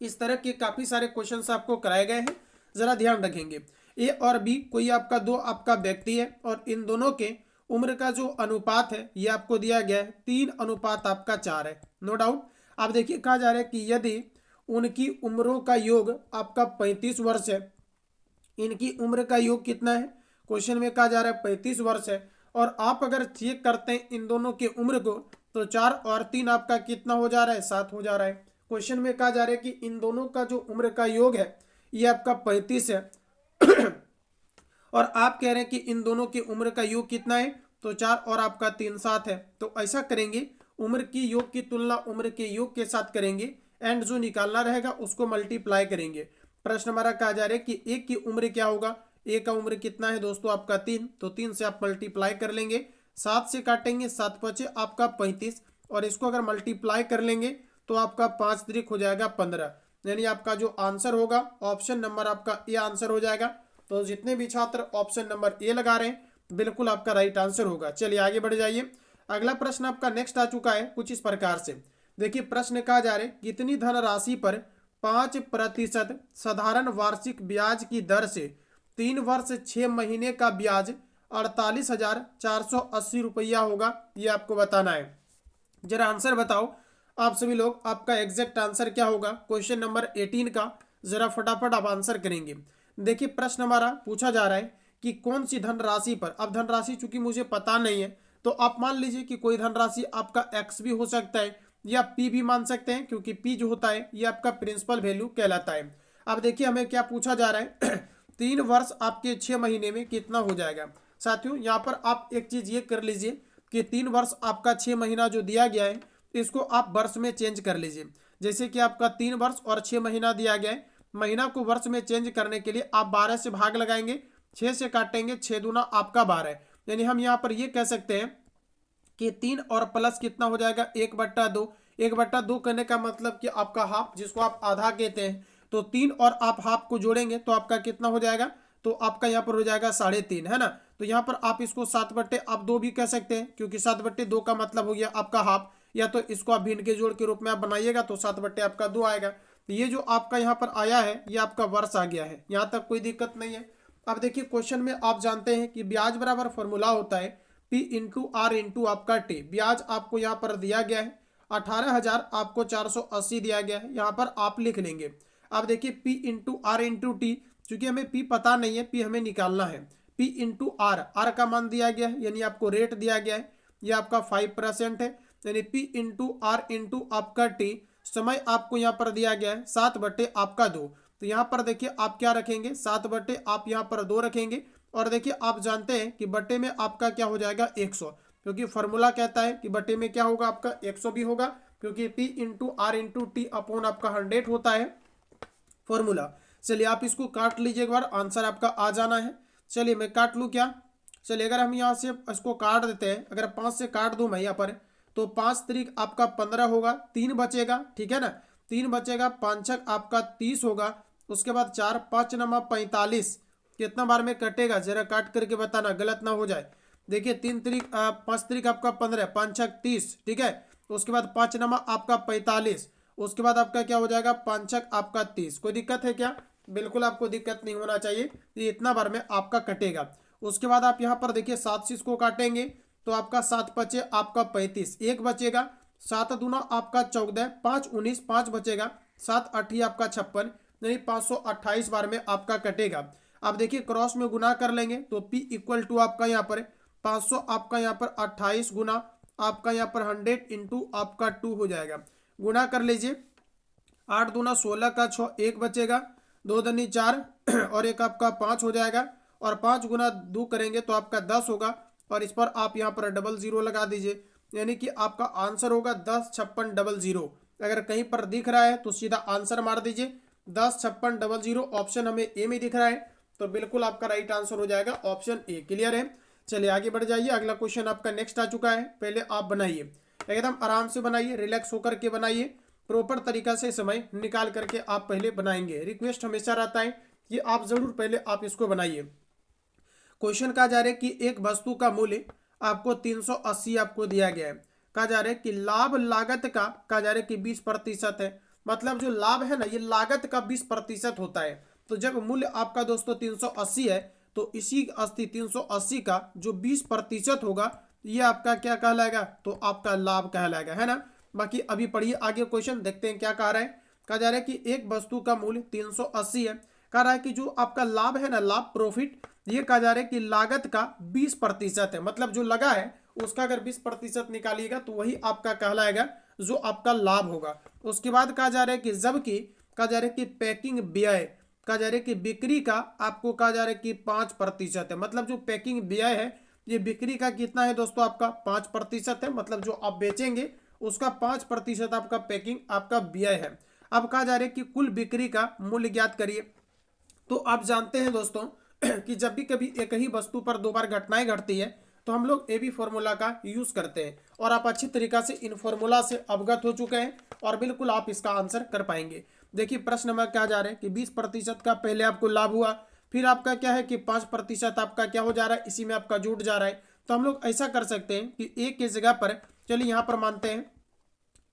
S1: इस तरह के काफी सारे क्वेश्चंस आपको कराए गए हैं, जरा ध्यान रखेंगे। ए और बी कोई आपका 2 आपका व्यक्ति है और इन दोनों के उम्र का जो अनुपात है ये आपको दिया गया है 3 अनुपात आपका 4 है, नो डाउट। अब देखिए कहा जा रहा है कि यदि उनकी उम्रों का योग आपका 35 वर्ष है, इनकी उम्र का योग कितना है, क्वेश्चन में कहा जा रहा है 35 वर्ष है, और आप अगर चेक करते हैं इन दोनों के उम्र को तो 4 और 3 आपका कितना हो जा रहा है, 7 हो जा रहा है। क्वेश्चन में कहा जा रहा है कि इन दोनों का जो उम्र का योग है ये आपका 35 है और आप कह रहे हैं कि इन दोनों की उम्र का योग कितना है, तो 4 और आपका 3 7 है। तो ऐसा करेंगे, उम्र की योग की तुलना उम्र के योग के साथ करेंगे एंड जो निकालना रहेगा उसको मल्टीप्लाई करेंगे। प्रश्न हमारा कहा जा रहा है कि एक की उम्र क्या होगा, एक का उम्र कितना है दोस्तों आपका 3, तो 3 से आप मल्टीप्लाई कर लेंगे, 7 से काटेंगे 7 पचे आपका 35 और इसको अगर मल्टीप्लाई कर लेंगे तो आपका 5 त्रिक हो जाएगा 15, यानी आपका जो आंसर होगा ऑप्शन नंबर आपका ए आंसर हो जाएगा। तो जितने भी छात्र ऑप्शन नंबर ए लगा रहे हैं बिल्कुल आपका राइट आंसर होगा। चलिए आगे बढ़ जाइए। अगला प्रश्न आपका नेक्स्ट आ चुका है कुछ इस प्रकार से। देखिए प्रश्न कहा जा रहा है कितनी धनराशि पर 5% साधारण वार्षिक ब्याज की दर से 3 वर्ष 6 महीने का ब्याज 48,480 रुपया होगा, ये आपको बताना है। जरा आंसर बताओ आप सभी लोग, आपका एग्जैक्ट आंसर क्या होगा क्वेश्चन नंबर 18 का, जरा फटाफट आप आंसर करेंगे। देखिए प्रश्न हमारा पूछा जा रहा है कि कौन सी धनराशि पर, अब धनराशि चूंकि मुझे पता नहीं है तो आप मान लीजिए कि कोई धनराशि आपका एक्स भी हो सकता है या पी भी मान सकते हैं, क्योंकि पी जो होता है ये आपका प्रिंसिपल वैल्यू कहलाता है। अब देखिए हमें क्या पूछा जा रहा है 3 वर्ष आपके 6 महीने में कितना हो जाएगा। साथियों यहाँ पर आप एक चीज ये कर लीजिए कि 3 वर्ष आपका 6 महीना जो दिया गया है इसको आप वर्ष में चेंज कर लीजिए। जैसे कि आपका 3 वर्ष और 6 महीना दिया गया है। महीना को वर्ष में चेंज करने के लिए आप 12 से भाग लगाएंगे, 6 से काटेंगे, 6 दूना आपका 12। यानी हम यहाँ पर ये कह सकते हैं कि 3 और प्लस कितना हो जाएगा 1/2। 1/2 करने का मतलब कि आपका हाफ, जिसको आप आधा कहते हैं। तो 3 और आप हाफ को जोड़ेंगे तो आपका कितना हो जाएगा, तो आपका यहाँ पर हो जाएगा 3.5, है ना। तो यहाँ पर आप इसको 7/2 भी कह सकते हैं, क्योंकि 7/2 का मतलब हो गया आपका हाफ। या तो इसको आप भिन्न के जोड़ के रूप में आप बनाइएगा तो 7/2 आएगा। तो ये जो आपका यहाँ पर आया है ये आपका वर्ष आ गया है। यहाँ तक कोई दिक्कत नहीं है। अब देखिए क्वेश्चन में आप जानते हैं कि ब्याज बराबर फॉर्मूला होता है P इंटू आर इंटू आपका टी। ब्याज आपको यहाँ पर दिया गया है 18,000, आपको 480 दिया गया है, यहाँ पर आप लिख लेंगे। अब देखिए P into R into T, चूंकि हमें P पता नहीं है, P हमें निकालना है। P इंटू आर, आर का मान दिया गया है, यानी आपको रेट दिया गया है, ये आपका 5% है। यानी P इंटू आर इंटू आपका टी, समय आपको यहाँ पर दिया गया है 7/2। तो यहाँ पर देखिए आप क्या रखेंगे, 7/ आप यहाँ पर 2 रखेंगे। और देखिए आप जानते हैं कि बटे में आपका क्या हो जाएगा 100, क्योंकि फॉर्मूला कहता है कि बटे में क्या होगा आपका 100 भी होगा, क्योंकि P into R into T upon आपका 100 होता है फॉर्मूला। चलिए आप इसको काट लीजिए एक बार, आंसर आपका आ जाना है। चलिए मैं काट लूँ क्या, चलिए अगर हम यहाँ से इसको काट देते हैं, अगर 5 से काट दूँ मैं यहाँ पर, तो 5 तरीक आपका 15 होगा, 3 बचेगा, ठीक है ना। 3 बचेगा, 5 छक आपका 30 होगा। उसके बाद 4 5 नमा 45, कितना बार में कटेगा जरा काट करके बताना, गलत ना हो जाए। देखिए 5 तरीक आपका 15, 5 छक 30, ठीक है। उसके बाद 5 नमा आपका 45, उसके बाद आपका क्या हो जाएगा 5 छक आपका 30। कोई दिक्कत है क्या, बिल्कुल आपको दिक्कत नहीं होना चाहिए, ये इतना बार में आपका कटेगा। उसके बाद आप यहाँ पर देखिए 7 से इसको काटेंगे तो आपका 7 बचे आपका 35, 1 बचेगा, 7 दूना आपका 14, 5 19, 5 बचेगा, 7 8 आपका 56, यानी 528 बार में आपका कटेगा। अब देखिए क्रॉस में गुना कर लेंगे तो P इक्वल टू आपका यहाँ पर 500 आपका यहाँ पर 28 गुना आपका यहाँ पर 100 इंटू आपका 2 हो जाएगा। गुना कर लीजिए, 8 दूना 16 का 6, 1 बचेगा, 2 दूनी 4 और एक आपका 5 हो जाएगा। और 5 गुना 2 करेंगे तो आपका 10 होगा, और इस पर आप यहाँ पर 00 लगा दीजिए, यानी कि आपका आंसर होगा 105600। अगर कहीं पर दिख रहा है तो सीधा आंसर मार दीजिए 105600, ऑप्शन हमें ए में दिख रहा है, तो बिल्कुल आपका राइट आंसर हो जाएगा ऑप्शन ए। क्लियर है, चलिए आगे बढ़ जाइए। अगला क्वेश्चन आपका नेक्स्ट आ चुका है, पहले आप बनाइए, एकदम आराम से बनाइए, रिलैक्स होकर के बनाइए, प्रॉपर तरीका से समय निकाल करके आप पहले बनाएंगे। रिक्वेस्ट हमेशा रहता है कि आप जरूर पहले आप इसको बनाइए। क्वेश्चन कहा जा रहा है कि एक वस्तु का मूल्य आपको 380 आपको दिया गया है। कहा जा रहा है कि लाभ लागत का कहा जा रहा है कि 20% है। मतलब जो लाभ है ना ये लागत का 20% होता है। तो जब मूल्य आपका दोस्तों 380 है तो इसी 380 का जो 20% होगा ये आपका क्या कहलाएगा, तो आपका लाभ कहलाएगा, है ना। बाकी अभी पढ़िए आगे क्वेश्चन, देखते हैं क्या कह रहा है। कहा जा रहा है कि एक वस्तु का मूल्य 380 है, कह रहा है कि जो आपका लाभ है ना, लाभ प्रॉफिट, ये कहा जा रहा है कि लागत का 20% है। मतलब जो लगा है उसका अगर 20% निकालिएगा तो वही आपका कहलाएगा जो आपका लाभ होगा। उसके बाद कहा जा रहा है कि जबकि कहा जा रहा है कि पैकिंग व्यय, कहा जा रहा है कि बिक्री का आपको कहा जा रहा है कि 5% है। मतलब जो पैकिंग व्यय है ये बिक्री का कितना है दोस्तों, आपका 5% है। मतलब जो आप बेचेंगे उसका 5% आपका पैकिंग आपका व्यय है। अब कहा जा रहा है कि कुल बिक्री का मूल्य ज्ञात करिए। तो आप जानते हैं दोस्तों कि जब भी कभी एक ही वस्तु पर 2 बार घटनाएं घटती है तो हम लोग AB फॉर्मूला का यूज करते हैं, और आप अच्छी तरीका से इन फॉर्मूला से अवगत हो चुके हैं और बिल्कुल आप इसका आंसर कर पाएंगे। देखिए प्रश्न में क्या जा रहा है कि 20% का पहले आपको लाभ हुआ, फिर आपका क्या है कि 5% आपका क्या हो जा रहा है, इसी में आपका जुट जा रहा है। तो हम लोग ऐसा कर सकते हैं कि ए के जगह पर, चलिए यहाँ पर मानते हैं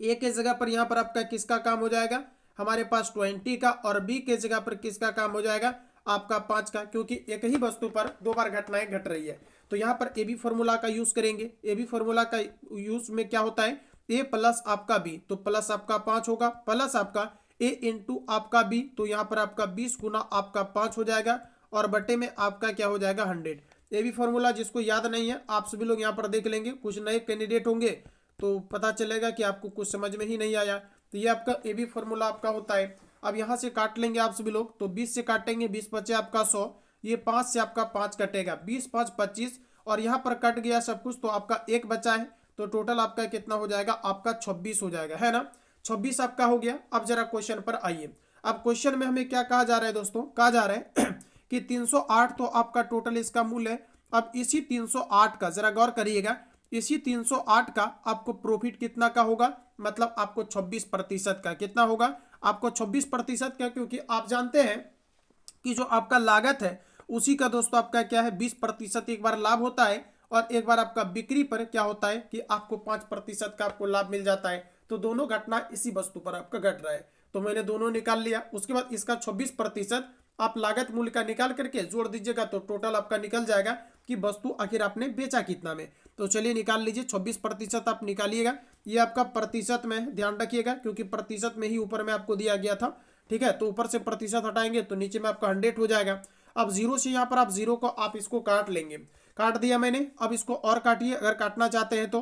S1: ए के जगह पर यहाँ पर आपका किसका काम हो जाएगा, हमारे पास 20 का, और बी के जगह पर किसका काम हो जाएगा, आपका 5 का, क्योंकि एक ही वस्तु पर 2 बार घटनाएं घट रही है। तो यहाँ पर ए बी फॉर्मूला का यूज करेंगे। ए बी फॉर्मूला का यूज में क्या होता है, ए प्लस आपका बी, तो प्लस आपका 5 होगा, प्लस आपका ए इंटू आपका बी, तो यहाँ पर आपका 20 गुना आपका 5 हो जाएगा, और बटे में आपका क्या हो जाएगा 100। ए बी फॉर्मूला जिसको याद नहीं है आप सभी लोग यहाँ पर देख लेंगे, कुछ नए कैंडिडेट होंगे तो पता चलेगा कि आपको कुछ समझ में ही नहीं आया। तो ये आपका ए बी फॉर्मूला आपका होता है। अब यहाँ से काट लेंगे आप सभी लोग, तो 20 से काटेंगे, 20 बचे आपका 100, ये 5 से आपका 5 कटेगा, 20 5 25, और यहाँ पर कट गया सब कुछ तो आपका 1 बचा है, तो टोटल आपका कितना हो जाएगा, आपका 26 हो जाएगा, है ना। 26 आपका हो गया। अब जरा क्वेश्चन पर आइए। अब क्वेश्चन में हमें क्या कहा जा रहा है दोस्तों, कहा जा रहा है कि 308 तो आपका टोटल इसका मूल्य है। अब इसी 308 का जरा गौर करिएगा, इसी 308 का आपको प्रॉफिट कितना का होगा, मतलब आपको 26% का कितना होगा, आपको 26% का, क्योंकि आप जानते हैं कि जो आपका लागत है उसी का दोस्तों आपका क्या है 20% एक बार लाभ होता है, और एक बार आपका बिक्री पर क्या होता है कि आपको 5% का आपको लाभ मिल जाता है। तो दोनों घटना इसी वस्तु पर आपका घट रहा है, तो मैंने दोनों निकाल लिया। उसके बाद इसका 26% आप लागत मूल्य का निकाल करके जोड़ दीजिएगा तो टोटल आपका निकल जाएगा कि वस्तु आखिर आपने बेचा कितना में। तो चलिए निकाल लीजिए, 26% आप निकालिएगा। ये आपका प्रतिशत में ध्यान रखिएगा, क्योंकि प्रतिशत में ही ऊपर में आपको दिया गया था, ठीक है। तो ऊपर से प्रतिशत हटाएंगे तो नीचे में आपका 100 हो जाएगा। अब जीरो से यहाँ पर आप जीरो को आप इसको काट लेंगे, काट दिया मैंने। अब इसको और काटिए, अगर काटना चाहते हैं तो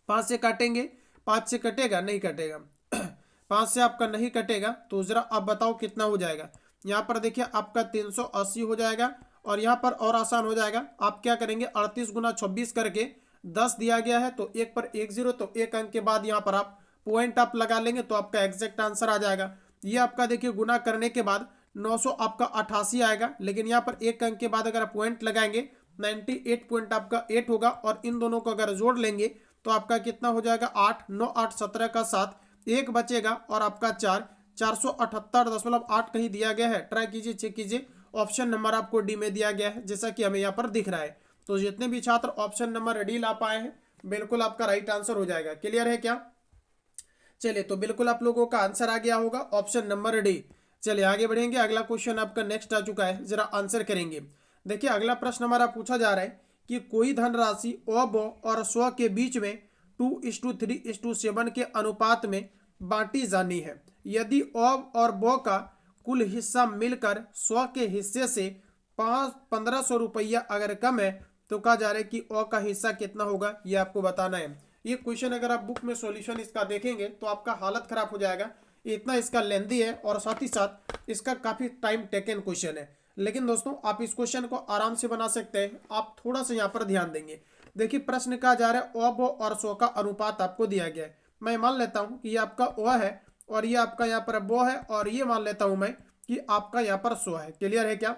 S1: 5 से काटेंगे, 5 से कटेगा नहीं कटेगा 5 से आपका नहीं कटेगा, तो जरा आप बताओ कितना हो जाएगा। यहाँ पर देखिए आपका 380 हो जाएगा, और यहाँ पर और आसान हो जाएगा, आप क्या करेंगे 38 गुना 26 करके 10 दिया गया है तो एक पर एक जीरो, तो एक अंक के बाद यहाँ पर आप पॉइंट आप लगा लेंगे तो आपका एग्जैक्ट आंसर आ जाएगा। ये आपका देखिए गुना करने के बाद 900 आपका 88 आएगा, लेकिन यहाँ पर एक अंक के बाद अगर आप पॉइंट लगाएंगे 98 पॉइंट आपका 8 होगा, और इन दोनों को अगर जोड़ लेंगे तो आपका कितना हो जाएगा 8, 9, 8, 17 का 7 एक बचेगा, और आपका 478.8 कहीं दिया गया है। ट्राई कीजिए, चेक कीजिए, ऑप्शन नंबर आपको डी में दिया गया है जैसा कि हमें यहाँ पर दिख रहा है। तो जितने भी छात्र ऑप्शन नंबर डी ला पाए हैं बिल्कुल आपका राइट आंसर हो जाएगा। क्लियर है क्या? चलिए, तो बिल्कुल आप लोगों का आंसर आ गया होगा ऑप्शन नंबर डी। चलिए आगे बढ़ेंगे, अगला क्वेश्चन आपका नेक्स्ट आ चुका है, जरा आंसर करेंगे। देखिए अगला प्रश्न हमारा पूछा जा रहा है कि कोई धनराशि अ, ब और स्व के बीच में 2:3:7 के अनुपात में बांटी जानी है। यदि अ और ब का कुल हिस्सा मिलकर स्व के हिस्से से 1500 रुपया अगर कम है तो कहा जा रहा है कि अ का हिस्सा कितना होगा, ये आपको बताना है। ये क्वेश्चन अगर आप बुक में सॉल्यूशन इसका देखेंगे तो आपका हालत खराब हो जाएगा, इतना इसका लेंथी है और साथ ही साथ इसका काफी टाइम टेकन क्वेश्चन है। लेकिन दोस्तों आप इस क्वेश्चन को आराम से बना सकते हैं, आप थोड़ा सा यहाँ पर ध्यान देंगे। देखिए प्रश्न कहा जा रहा है अ, ब और सौ का अनुपात आपको दिया गया है। मैं मान लेता हूँ कि ये आपका अ है और ये आपका यहाँ पर ब है, और ये मान लेता हूँ मैं कि आपका यहाँ पर सौ है। क्लियर है क्या?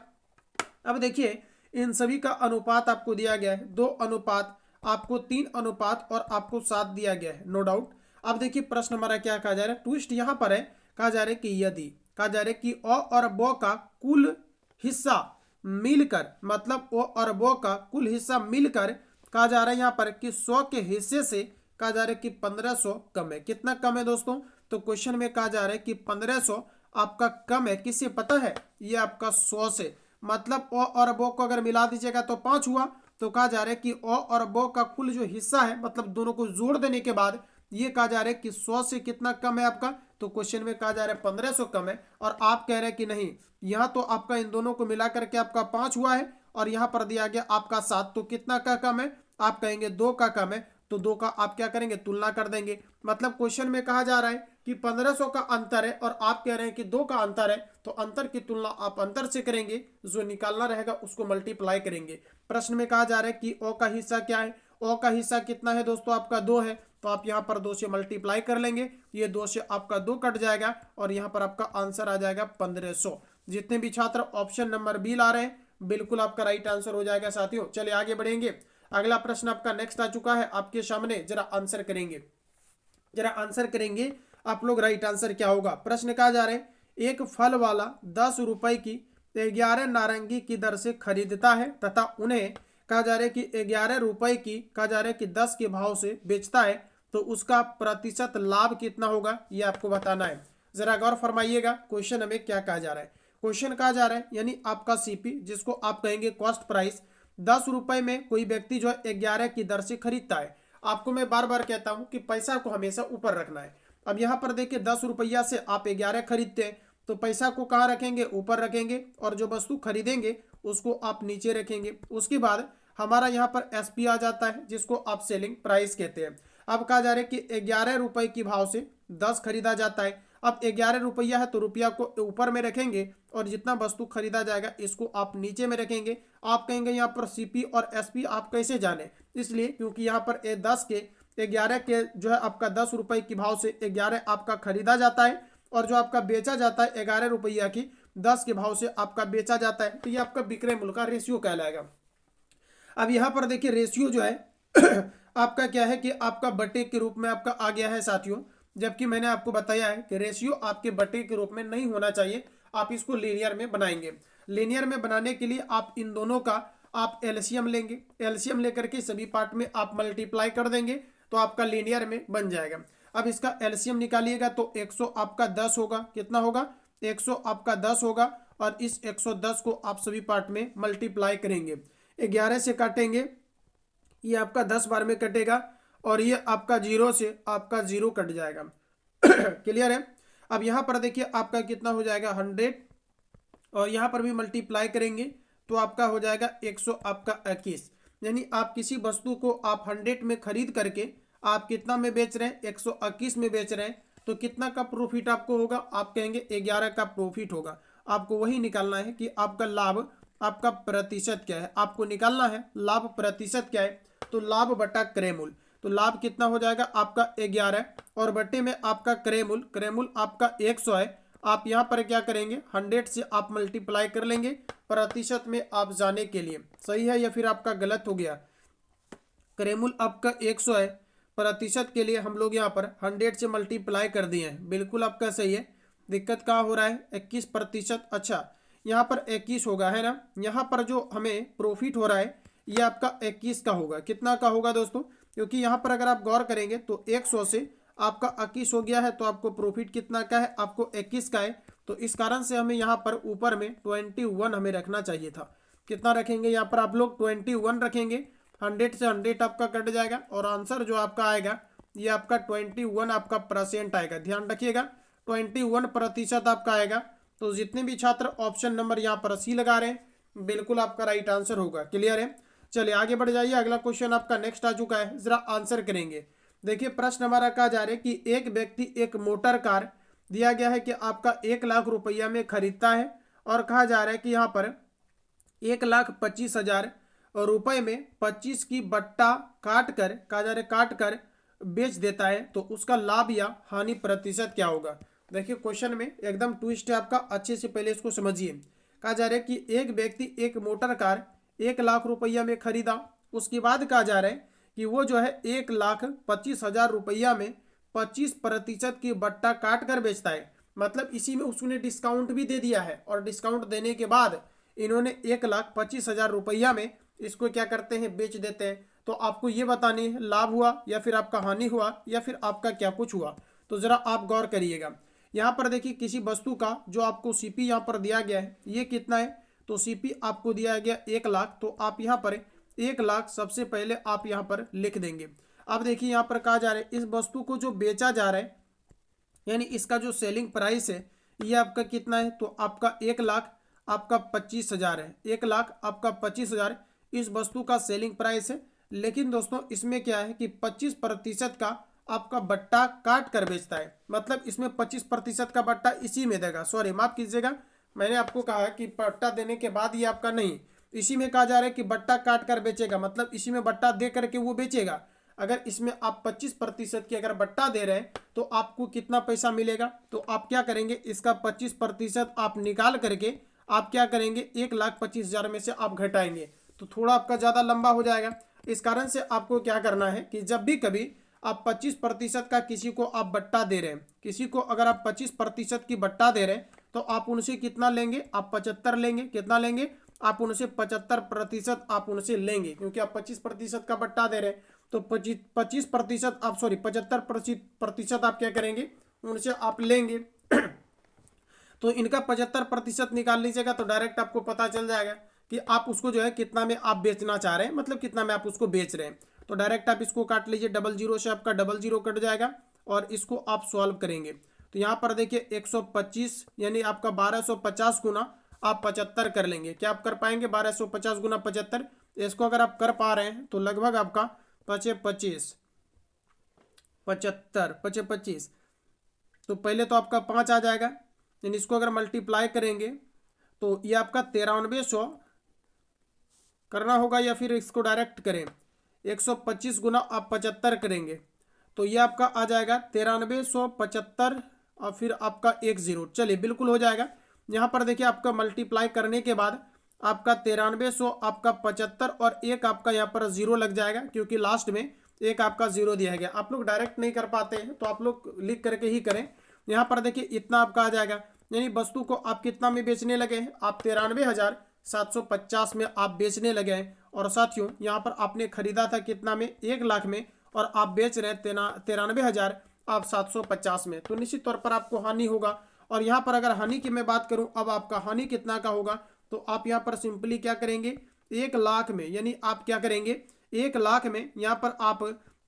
S1: अब देखिए इन सभी का अनुपात आपको दिया गया है, 2 अनुपात, आपको 3 अनुपात और आपको 7 दिया गया है, नो डाउट। अब देखिए प्रश्न हमारा क्या कहा जा रहा है, ट्विस्ट यहाँ पर है, कहा जा रहा है कि यदि, कहा जा रहा है कि अ और ब का कुल हिस्सा मिलकर, मतलब अ और ब का कुल हिस्सा मिलकर कहा जा रहा है यहाँ पर कि 100 के हिस्से से कहा जा रहा है कि 1500 कम है। कितना कम है दोस्तों? तो क्वेश्चन में कहा जा रहा है कि 1500 आपका कम है, किससे पता है? ये आपका 100 से, मतलब अ और ब को अगर मिला दीजिएगा तो 5 हुआ। तो कहा जा रहा है कि अ और ब का कुल जो हिस्सा है, मतलब दोनों को जोड़ देने के बाद ये कहा जा रहा है कि 100 से कितना कम है आपका, तो क्वेश्चन में कहा जा रहा है 1500 कम है, और आप कह रहे हैं कि नहीं, यहाँ तो आपका इन दोनों को मिला करके आपका 5 हुआ है और यहाँ पर दिया गया आपका 7, तो कितना का कम है? आप कहेंगे 2 का कम है, तो 2 का आप क्या करेंगे? तुलना कर देंगे। मतलब क्वेश्चन में कहा जा रहा है कि 1500 का अंतर है और आप कह रहे हैं कि 2 का अंतर है, तो अंतर की तुलना आप अंतर से करेंगे, जो निकालना रहेगा उसको मल्टीप्लाई करेंगे। प्रश्न में कहा जा रहा है कि ओ का हिस्सा क्या है? ओ का हिस्सा कितना है दोस्तों? आपका 2 है, तो आप यहाँ पर 2 से मल्टीप्लाई कर लेंगे, ये 2 से आपका 2 कट जाएगा और यहाँ पर आपका आंसर आ जाएगा 1500। जितने भी छात्र ऑप्शन नंबर बी ला रहे हैं बिल्कुल आपका राइट आंसर हो जाएगा साथियों। चलिए आगे बढ़ेंगे, अगला प्रश्न आपका नेक्स्ट आ चुका है आपके सामने, जरा आंसर करेंगे, जरा आंसर करेंगे आप लोग, राइट आंसर क्या होगा। प्रश्न कहा जा रहा है एक फल वाला 10 रुपए की 11 नारंगी की दर से खरीदता है तथा उन्हें कहा जा रहा है कि 11 रुपए की, कहा जा रहा है कि 10 के भाव से बेचता है, तो उसका प्रतिशत लाभ कितना होगा, ये आपको बताना है। जरा गौर फरमाइएगा क्वेश्चन हमें क्या कहा जा रहा है। क्वेश्चन कहा जा रहा है यानी आपका सीपी, जिसको आप कहेंगे कॉस्ट प्राइस, 10 रुपए में कोई व्यक्ति जो है 11 की दर से खरीदता है। आपको मैं बार बार कहता हूं कि पैसा को हमेशा ऊपर रखना है। अब यहाँ पर देखिए 10 रुपया से आप 11 खरीदते हैं, तो पैसा को कहाँ रखेंगे? ऊपर रखेंगे, और जो वस्तु खरीदेंगे उसको आप नीचे रखेंगे। उसके बाद हमारा यहाँ पर एसपी आ जाता है, जिसको आप सेलिंग प्राइस कहते हैं। अब कहा जा रहा है कि 11 रुपए की भाव से 10 खरीदा जाता है। अब 11 रुपया है तो रुपया को ऊपर में रखेंगे और जितना वस्तु खरीदा जाएगा इसको आप नीचे में रखेंगे। आप कहेंगे यहाँ पर सीपी और एसपी आप कैसे जाने? इसलिए क्योंकि यहाँ पर 10 के 11 के जो है आपका 10 रुपए की भाव से 11 आपका खरीदा जाता है और जो आपका बेचा जाता है 11 रुपया की 10 के भाव से आपका बेचा जाता है। तो ये आपका विक्रय मूल्य का रेशियो कहलाएगा। अब यहाँ पर देखिए रेशियो जो है आपका क्या है कि आपका बटे के रूप में आपका आ गया है साथियों, जबकि मैंने आपको बताया है कि रेशियो आपके बटे के रूप में नहीं होना चाहिए, आप इसको लीनियर में बनाएंगे। लीनियर में बनाने के लिए आप इन दोनों का आप एलसीएम लेंगे, एलसीएम लेकर के सभी पार्ट में आप मल्टीप्लाई कर देंगे तो आपका लीनियर में बन जाएगा। अब इसका एलसीएम निकालिएगा तो 100 आपका 10 होगा, कितना होगा 100 आपका 10 होगा और इस 110 को आप सभी पार्ट में मल्टीप्लाई करेंगे। 11 से काटेंगे, ये आपका 10 बार में कटेगा और ये आपका 0 से आपका 0 कट जाएगा। क्लियर है। अब यहाँ पर देखिए आपका कितना हो जाएगा 100 और यहाँ पर भी मल्टीप्लाई करेंगे तो आपका हो जाएगा 100 आपका 21। यानी आप किसी वस्तु को आप 100 में खरीद करके आप कितना में बेच रहे हैं 121 में बेच रहे हैं, तो कितना का प्रॉफिट आपको होगा, आप कहेंगे 11 का प्रॉफिट होगा। आपको वही निकालना है कि आपका लाभ आपका प्रतिशत क्या है, आपको निकालना है लाभ प्रतिशत क्या है। तो लाभ बटा क्रय मूल्य, तो लाभ कितना हो जाएगा आपका 11 और बटे में आपका क्रय मूल्य आपका 100 है। आप यहाँ पर क्या करेंगे 100 से आप मल्टीप्लाई कर लेंगे प्रतिशत में आप जाने के लिए। सही है या फिर आपका गलत हो गया। क्रय मूल्य आपका 100 है, प्रतिशत के लिए हम लोग यहाँ पर 100 से मल्टीप्लाई कर दिए हैं। बिल्कुल आपका सही है। दिक्कत कहाँ हो रहा है 21%। अच्छा यहाँ पर 21 होगा है ना। यहाँ पर जो हमें प्रॉफिट हो रहा है ये आपका 21 का होगा। कितना का होगा दोस्तों, क्योंकि यहाँ पर अगर आप गौर करेंगे तो 100 से आपका 21 हो गया है तो आपको प्रॉफिट कितना का है, आपको 21 का है। तो इस कारण से हमें यहाँ पर ऊपर में 21 हमें रखना चाहिए था। कितना रखेंगे यहाँ पर आप लोग 21 रखेंगे। 100 से 100 आपका कट जाएगा और आंसर जो आपका आएगा ये आपका 21 आपका परसेंट आएगा। ध्यान रखिएगा 21% आपका आएगा। तो जितने भी छात्र ऑप्शन नंबर यहाँ पर सी लगा रहे हैं बिल्कुल आपका राइट आंसर होगा। क्लियर है। चलिए आगे बढ़ जाइए, अगला क्वेश्चन आपका नेक्स्ट आ चुका है, जरा आंसर करेंगे। देखिए प्रश्न हमारा कहा जा रहा है कि एक व्यक्ति एक मोटर कार दिया गया है कि आपका 1 लाख रुपया में खरीदता है और कहा जा रहा है कि यहाँ पर 1,25,000 रुपए में 25 की बट्टा काट कर कहा जा रहा है काट कर बेच देता है, तो उसका लाभ या हानि प्रतिशत क्या होगा। देखिए क्वेश्चन में एकदम ट्विस्ट है आपका, अच्छे से पहले इसको समझिए। कहा जा रहा है कि एक व्यक्ति एक मोटर कार 1 लाख रुपया में खरीदा, उसके बाद कहा जा रहा है कि वो जो है 1,25,000 रुपया में 25% की बट्टा काट कर बेचता है। मतलब इसी में उसने डिस्काउंट भी दे दिया है और डिस्काउंट देने के बाद इन्होंने 1,25,000 रुपया में इसको क्या करते हैं बेच देते हैं। तो आपको ये बतानी है लाभ हुआ या फिर आपका हानि हुआ या फिर आपका क्या कुछ हुआ। तो जरा आप गौर करिएगा। यहाँ पर देखिए किसी वस्तु का जो आपको सीपी यहाँ पर दिया गया है ये कितना है, तो सीपी आपको दिया गया 1 लाख। तो आप यहाँ पर 1 लाख सबसे पहले आप यहाँ पर लिख देंगे। अब देखिए यहाँ पर कहा जा रहा है इस वस्तु को जो बेचा जा रहा है यानी इसका जो सेलिंग प्राइस है ये आपका कितना है, तो आपका 1,लाख आपका 25,000 है। 1,लाख आपका 25,000 इस वस्तु का सेलिंग प्राइस है। लेकिन दोस्तों इसमें क्या है कि 25% का आपका बट्टा काट कर बेचता है। मतलब इसमें 25% का बट्टा इसी में देगा। सॉरी माफ कीजिएगा, मैंने आपको कहा कि बट्टा देने के बाद ये आपका नहीं, इसी में कहा जा रहा है कि बट्टा काट कर बेचेगा। मतलब इसी में बट्टा दे करके वो बेचेगा। अगर इसमें आप 25% की अगर बट्टा दे रहे हैं तो आपको कितना पैसा मिलेगा, तो आप क्या करेंगे इसका 25% आप निकाल करके आप क्या करेंगे 1,25,000 में से आप घटाएंगे, तो थोड़ा आपका ज़्यादा लंबा हो जाएगा। इस कारण से आपको क्या करना है कि जब भी कभी आप 25% का किसी को आप बट्टा दे रहे हैं, किसी को अगर आप 25% की बट्टा दे रहे हैं तो आप उनसे कितना लेंगे, आप 75 लेंगे। कितना लेंगे, आप उनसे 75% आप उनसे लेंगे, क्योंकि आप 25% का बट्टा दे रहे हैं। तो 25% आप 75% आप क्या करेंगे उनसे आप लेंगे। तो इनका 75% निकाल लीजिएगा तो डायरेक्ट आपको पता चल जाएगा कि आप उसको जो है कितना में आप बेचना चाह रहे हैं, मतलब कितना में आप उसको बेच रहे हैं। तो डायरेक्ट आप इसको काट लीजिए, 00 से आपका 00 कट जाएगा और इसको आप सॉल्व करेंगे। तो यहाँ पर देखिए 125 यानी आपका 1250 गुना आप 75 कर लेंगे। क्या आप कर पाएंगे 1250 गुना 75? इसको अगर आप कर पा रहे हैं तो लगभग आपका 25 25 तो पहले तो आपका 5 आ जाएगा। यानी इसको अगर मल्टीप्लाई करेंगे तो ये आपका 9300 करना होगा या फिर इसको डायरेक्ट करें। 125 गुना आप 75 करेंगे तो ये आपका आ जाएगा 9375 और फिर आपका 10। चलिए बिल्कुल हो जाएगा। यहाँ पर देखिए आपका मल्टीप्लाई करने के बाद आपका 9300 आपका 75 और एक आपका यहाँ पर जीरो लग जाएगा, क्योंकि लास्ट में एक आपका जीरो दिया गया। आप लोग डायरेक्ट नहीं कर पाते हैं तो आप लोग लिख करके ही करें। यहाँ पर देखिए इतना आपका आ जाएगा, यानी वस्तु को आप कितना में बेचने लगे हैं, आप 93,750 में आप बेचने लगे हैं। और साथियों यहाँ पर आपने खरीदा था कितना में, 1 लाख में, और आप बेच रहे हैं 93,750 में, तो निश्चित तौर पर आपको हानि होगा। और यहाँ पर अगर हानि की मैं बात करूं, अब आपका हानि कितना का होगा, तो आप यहाँ पर सिंपली क्या करेंगे, 1 लाख में, यानी आप क्या करेंगे 1 लाख में यहाँ पर आप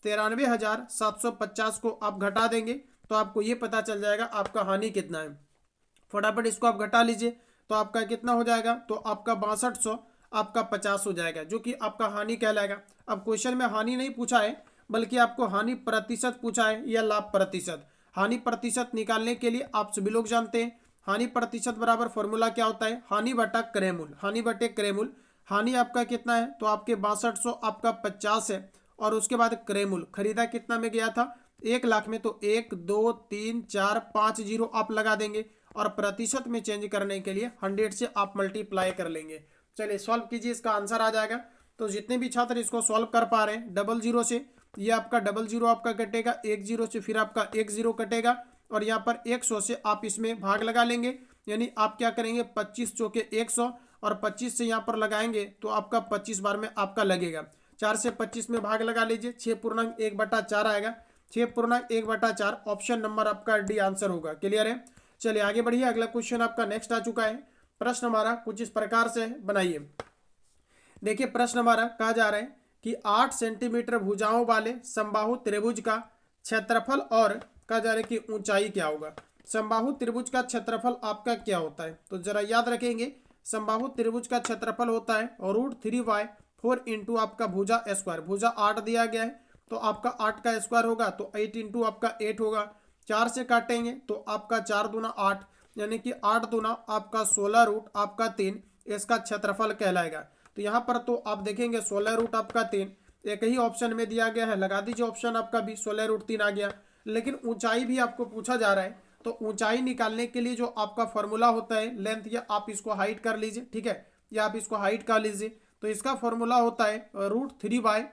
S1: 93,750 को आप घटा देंगे तो आपको ये पता चल जाएगा आपका हानि कितना है। फटाफट इसको आप घटा लीजिए तो आपका कितना हो जाएगा, तो आपका 6200 आपका 50 हो जाएगा, जो कि आपका हानि कहलाएगा। अब क्वेश्चन में हानि नहीं पूछा है बल्कि आपको हानि प्रतिशत पूछा है या लाभ प्रतिशत। हानि प्रतिशत निकालने के लिए आप सभी लोग जानते हैं हानि प्रतिशत बराबर फॉर्मूला क्या होता है, हानि बटा क्रय मूल्य। हानि बटे क्रय मूल्य, हानि आपका कितना है, तो आपके 6200 आपका 50 है, और उसके बाद क्रय मूल्य खरीदा कितना में गया था, 1 लाख में, तो 1 2 3 4 5 जीरो आप लगा देंगे और प्रतिशत में चेंज करने के लिए 100 से आप मल्टीप्लाई कर लेंगे। चलिए सॉल्व कीजिए, इसका आंसर आ जाएगा। तो जितने भी छात्र इसको सॉल्व कर पा रहे हैं, 00 से ये आपका 00 आपका कटेगा, 10 से फिर आपका 10 कटेगा, और यहाँ पर 100 से आप इसमें भाग लगा लेंगे, यानी आप क्या करेंगे 25 चौके 100 और 25 से यहाँ पर लगाएंगे तो आपका 25 बार में आपका लगेगा। 4 से 25 में भाग लगा लीजिए, 6.1/4 आएगा। 6.1/4 ऑप्शन नंबर आपका डी आंसर होगा। क्लियर है। चलिए आगे बढ़िए, अगला क्वेश्चन आपका नेक्स्ट आ चुका है। प्रश्न हमारा कुछ इस प्रकार से बनाइए। देखिए प्रश्न हमारा कहा जा रहा है कि 8 सेंटीमीटर भुजाओं वाले समबाहु त्रिभुज का क्षेत्रफल और कहा जा रहा है कि ऊंचाई क्या होगा। समबाहु त्रिभुज का क्षेत्रफल आपका क्या होता है, तो जरा याद रखेंगे समबाहु त्रिभुज का क्षेत्रफल होता है √3y4 इंटू आपका भुजा स्क्वायर। भुजा 8 दिया गया है तो आपका 8 का स्क्वायर होगा तो 8 इंटू आपका 8 होगा। 4 से काटेंगे तो आपका 4 दूना 8, यानी कि 8 दूना आपका 16 रूट आपका 3 इसका क्षेत्रफल कहलाएगा। तो यहाँ पर तो आप देखेंगे 16 रूट आपका 3 एक ही ऑप्शन में दिया गया है, लगा दीजिए ऑप्शन आपका भी 16 रूट 3 आ गया। लेकिन ऊंचाई भी आपको पूछा जा रहा है, तो ऊंचाई निकालने के लिए जो आपका फॉर्मूला होता है लेंथ, या आप इसको हाइट कर लीजिए, ठीक है, या आप इसको हाइट कर लीजिए, तो इसका फॉर्मूला होता है √3y,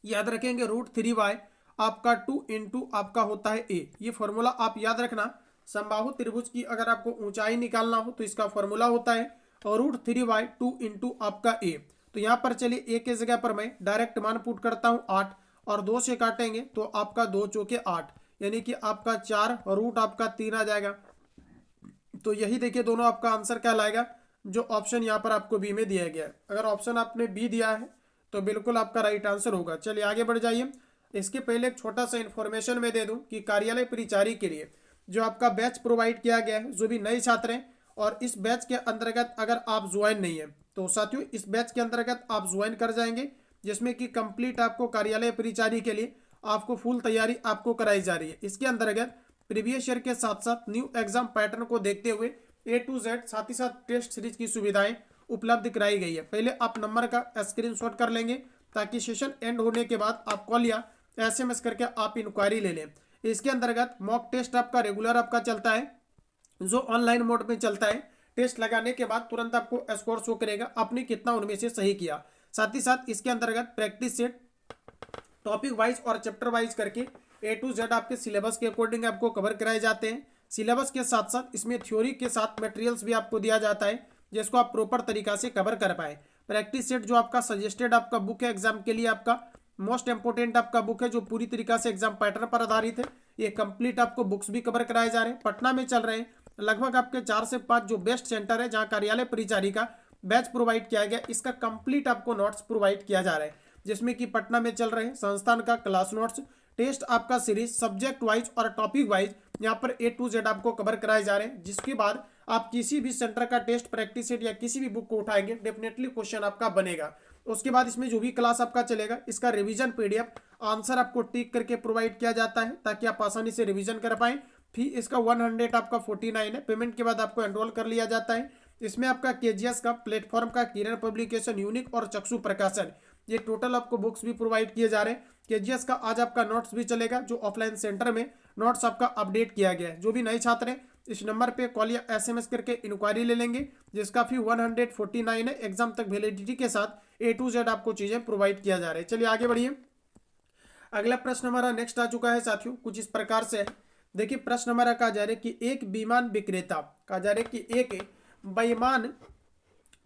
S1: याद रखेंगे √3y आपका 2 इंटू आपका होता है a। ये फॉर्मूला आप याद रखना, समबाहु त्रिभुज की अगर आपको ऊंचाई निकालना हो तो इसका फॉर्मूला होता है √3y 2 इंटू आपका a। तो यहाँ पर चलिए a के जगह पर मैं डायरेक्ट मान पुट करता हूँ 8, और 2 से काटेंगे तो आपका 2 चौके 8, यानी कि आपका 4 रूट आपका 3 आ जाएगा। तो यही देखिए दोनों आपका आंसर कहलाएगा, जो ऑप्शन यहाँ पर आपको बी में दिया गया है। अगर ऑप्शन आपने बी दिया है तो बिल्कुल आपका राइट आंसर होगा। चलिए आगे बढ़ जाइए। इसके पहले एक छोटा सा इन्फॉर्मेशन मैं दे दूं कि कार्यालय परिचारी के लिए जो आपका बैच प्रोवाइड किया गया है, जो भी नए छात्र हैं और इस बैच के अंतर्गत अगर आप ज्वाइन नहीं है तो साथियों इस बैच के अंतर्गत आप ज्वाइन कर जाएंगे, जिसमें कि कंप्लीट आपको कार्यालय परिचारी के लिए आपको फुल तैयारी आपको कराई जा रही है। इसके अंतर्गत प्रीवियस ईयर के साथ साथ न्यू एग्जाम पैटर्न को देखते हुए A to Z साथ ही साथ टेस्ट सीरीज की सुविधाएं उपलब्ध कराई गई है। पहले आप नंबर का स्क्रीनशॉट कर लेंगे ताकि सेशन एंड होने के बाद आप कॉल या SMS करके आप इंक्वायरी ले लें। इसके अंतर्गत मॉक टेस्ट आपका रेगुलर आपका चलता है, जो ऑनलाइन मोड में चलता है। टेस्ट लगाने के बाद तुरंत आपको स्कोर शो करेगा आपने कितना उनमें से सही किया। साथ ही साथ इसके अंतर्गत प्रैक्टिस सेट टॉपिक वाइज और चैप्टर वाइज करके A to Z आपके सिलेबस के अकॉर्डिंग आपको कवर कराए जाते हैं। सिलेबस के साथ साथ इसमें थ्योरी के साथ मटेरियल्स भी आपको दिया जाता है, जिसको आप प्रॉपर तरीका से कवर कर पाए। प्रैक्टिस सेट जो आपका सजेस्टेड आपका बुक है एग्जाम के लिए, आपका मोस्ट इंपोर्टेंट आपका बुक है जो पूरी तरीका से एग्जाम पैटर्न पर आधारित है। ये कंप्लीट आपको बुक्स भी कवर कराए जा रहे हैं। पटना में चल रहे हैं लगभग आपके 4 से 5 जो बेस्ट सेंटर है जहाँ कार्यालय परिचारी का बैच प्रोवाइड किया गया, इसका कंप्लीट आपको नोट्स प्रोवाइड किया जा रहा है, जिसमें कि पटना में चल रहे हैं संस्थान का क्लास नोट्स, टेस्ट आपका सीरीज सब्जेक्ट वाइज और टॉपिक वाइज यहाँ पर A to Z आपको कवर कराए जा रहे हैं। जिसके बाद आप किसी भी सेंटर का टेस्ट प्रैक्टिस सेट या किसी भी बुक को उठाएंगे डेफिनेटली क्वेश्चन आपका बनेगा। उसके बाद इसमें जो भी क्लास आपका चलेगा इसका रिवीजन PDF आंसर आपको टिक करके प्रोवाइड किया जाता है ताकि आप आसानी से रिवीजन कर पाएं। फी इसका 100 आपका 49 है। पेमेंट के बाद आपको एनरोल कर लिया जाता है। इसमें आपका KGS का प्लेटफॉर्म का किरण पब्लिकेशन यूनिक और चक्षु प्रकाशन ये टोटल आपको बुक्स भी प्रोवाइड किए जा रहे हैं। केजीएस का आज आपका नोट्स भी चलेगा, जो ऑफलाइन सेंटर में नोट्स आपका अपडेट किया गया है। जो भी नए छात्र हैं इस नंबर पे कॉल या एसएमएस करके इंक्वायरी ले लेंगे, जिसका फी 149 है। एग्जाम तक वैलिडिटी के साथ A to Z आपको चीजें प्रोवाइड किया जा रहा है। चलिए आगे बढ़िए। अगला प्रश्न हमारा नेक्स्ट आ चुका है साथियों, कुछ इस प्रकार से है। देखिए प्रश्न हमारा कहा जा रहा है कि एक बेईमान विक्रेता, कहा जा रहा है कि एक बेईमान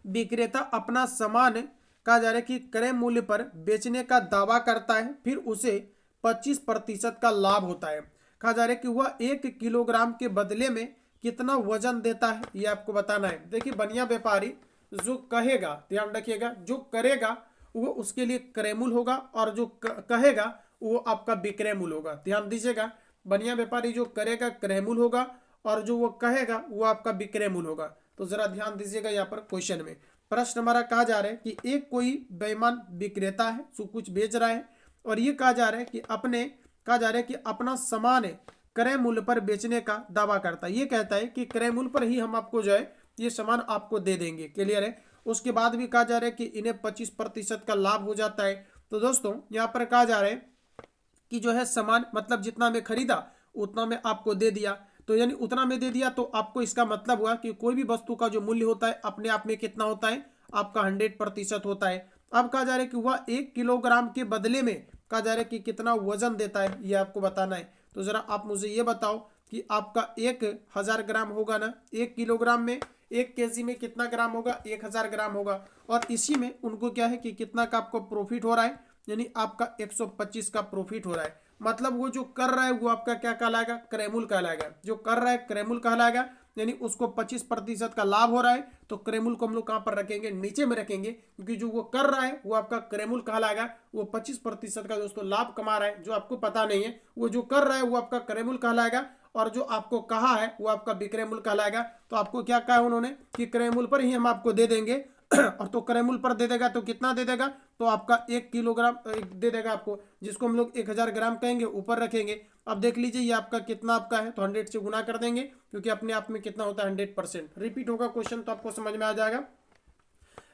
S1: विक्रेता अपना सामान, कहा जा रहा है कि क्रय मूल्य पर बेचने का दावा करता है, फिर उसे 25% का लाभ होता है। कहा जा रहा है कि वह 1 किलोग्राम के बदले में कितना वजन देता है, ये आपको बताना है। देखिए बनिया व्यापारी जो कहेगा, ध्यान रखिएगा, जो करेगा वो उसके लिए क्रय मूल्य होगा, और जो कहेगा वो आपका विक्रय मूल्य होगा। ध्यान दीजिएगा, बनिया व्यापारी जो करेगा क्रय मूल्य होगा, और जो वो कहेगा वो आपका विक्रय मूल्य होगा। तो जरा ध्यान दीजिएगा यहाँ पर क्वेश्चन में प्रश्न हमारा कहा जा रहा है कि एक कोई बेईमान विक्रेता है जो कुछ बेच रहा है, और ये कहा जा रहा है कि अपना सामान क्रय मूल्य पर बेचने का दावा करता है। ये कहता है कि क्रय मूल्य पर ही हम आपको जो है ये सामान आपको दे देंगे। क्लियर है। उसके बाद भी कहा जा रहा है कि इन्हें 25% का लाभ हो जाता है। तो दोस्तों यहाँ पर कहा जा रहा है कि जो है सामान मतलब जितना में खरीदा उतना में आपको दे दिया, तो यानी उतना में दे दिया, तो आपको इसका मतलब हुआ कि कोई भी वस्तु का जो मूल्य होता है अपने आप में कितना होता है, आपका 100% होता है। अब कहा जा रहा है कि वह 1 किलोग्राम के बदले में कहा जा रहा है कि कितना वजन देता है, ये आपको बताना है। तो जरा आप मुझे ये बताओ कि आपका 1000 ग्राम होगा ना, 1 किलोग्राम में 1 केजी में कितना ग्राम होगा, 1000 ग्राम होगा। और इसी में उनको क्या है कि कितना का आपको प्रॉफिट हो रहा है, यानी आपका 125 का प्रॉफिट हो रहा है। मतलब वो जो कर रहा है वो आपका क्या कहलाएगा, क्रय मूल्य कहलाएगा। जो कर रहा है क्रय मूल्य कहलाएगा, यानी उसको 25% का लाभ हो रहा है। तो क्रय मूल्य को हम लोग कहाँ पर रखेंगे, नीचे में रखेंगे, क्योंकि जो वो कर रहा है वो आपका क्रय मूल्य कहलाएगा। वो 25% का दोस्तों लाभ कमा रहा है, जो आपको पता नहीं है। वो जो कर रहा है वो आपका क्रय मूल्य कहलाएगा, और जो आपको कहा है वो आपका विक्रय मूल्य कहलाएगा। तो आपको क्या कहा उन्होंने कि क्रय मूल्य पर ही हम आपको दे देंगे। और तो क्रय मूल्य पर दे देगा तो कितना दे देगा, तो आपका 1 किलोग्राम दे देगा आपको, जिसको हम लोग 1000 ग्राम कहेंगे, ऊपर रखेंगे। अब देख लीजिए ये आपका कितना आपका है, तो 100 से गुना कर देंगे, क्योंकि अपने आप में कितना होता है 100%। रिपीट होगा क्वेश्चन तो आपको समझ में आ जाएगा,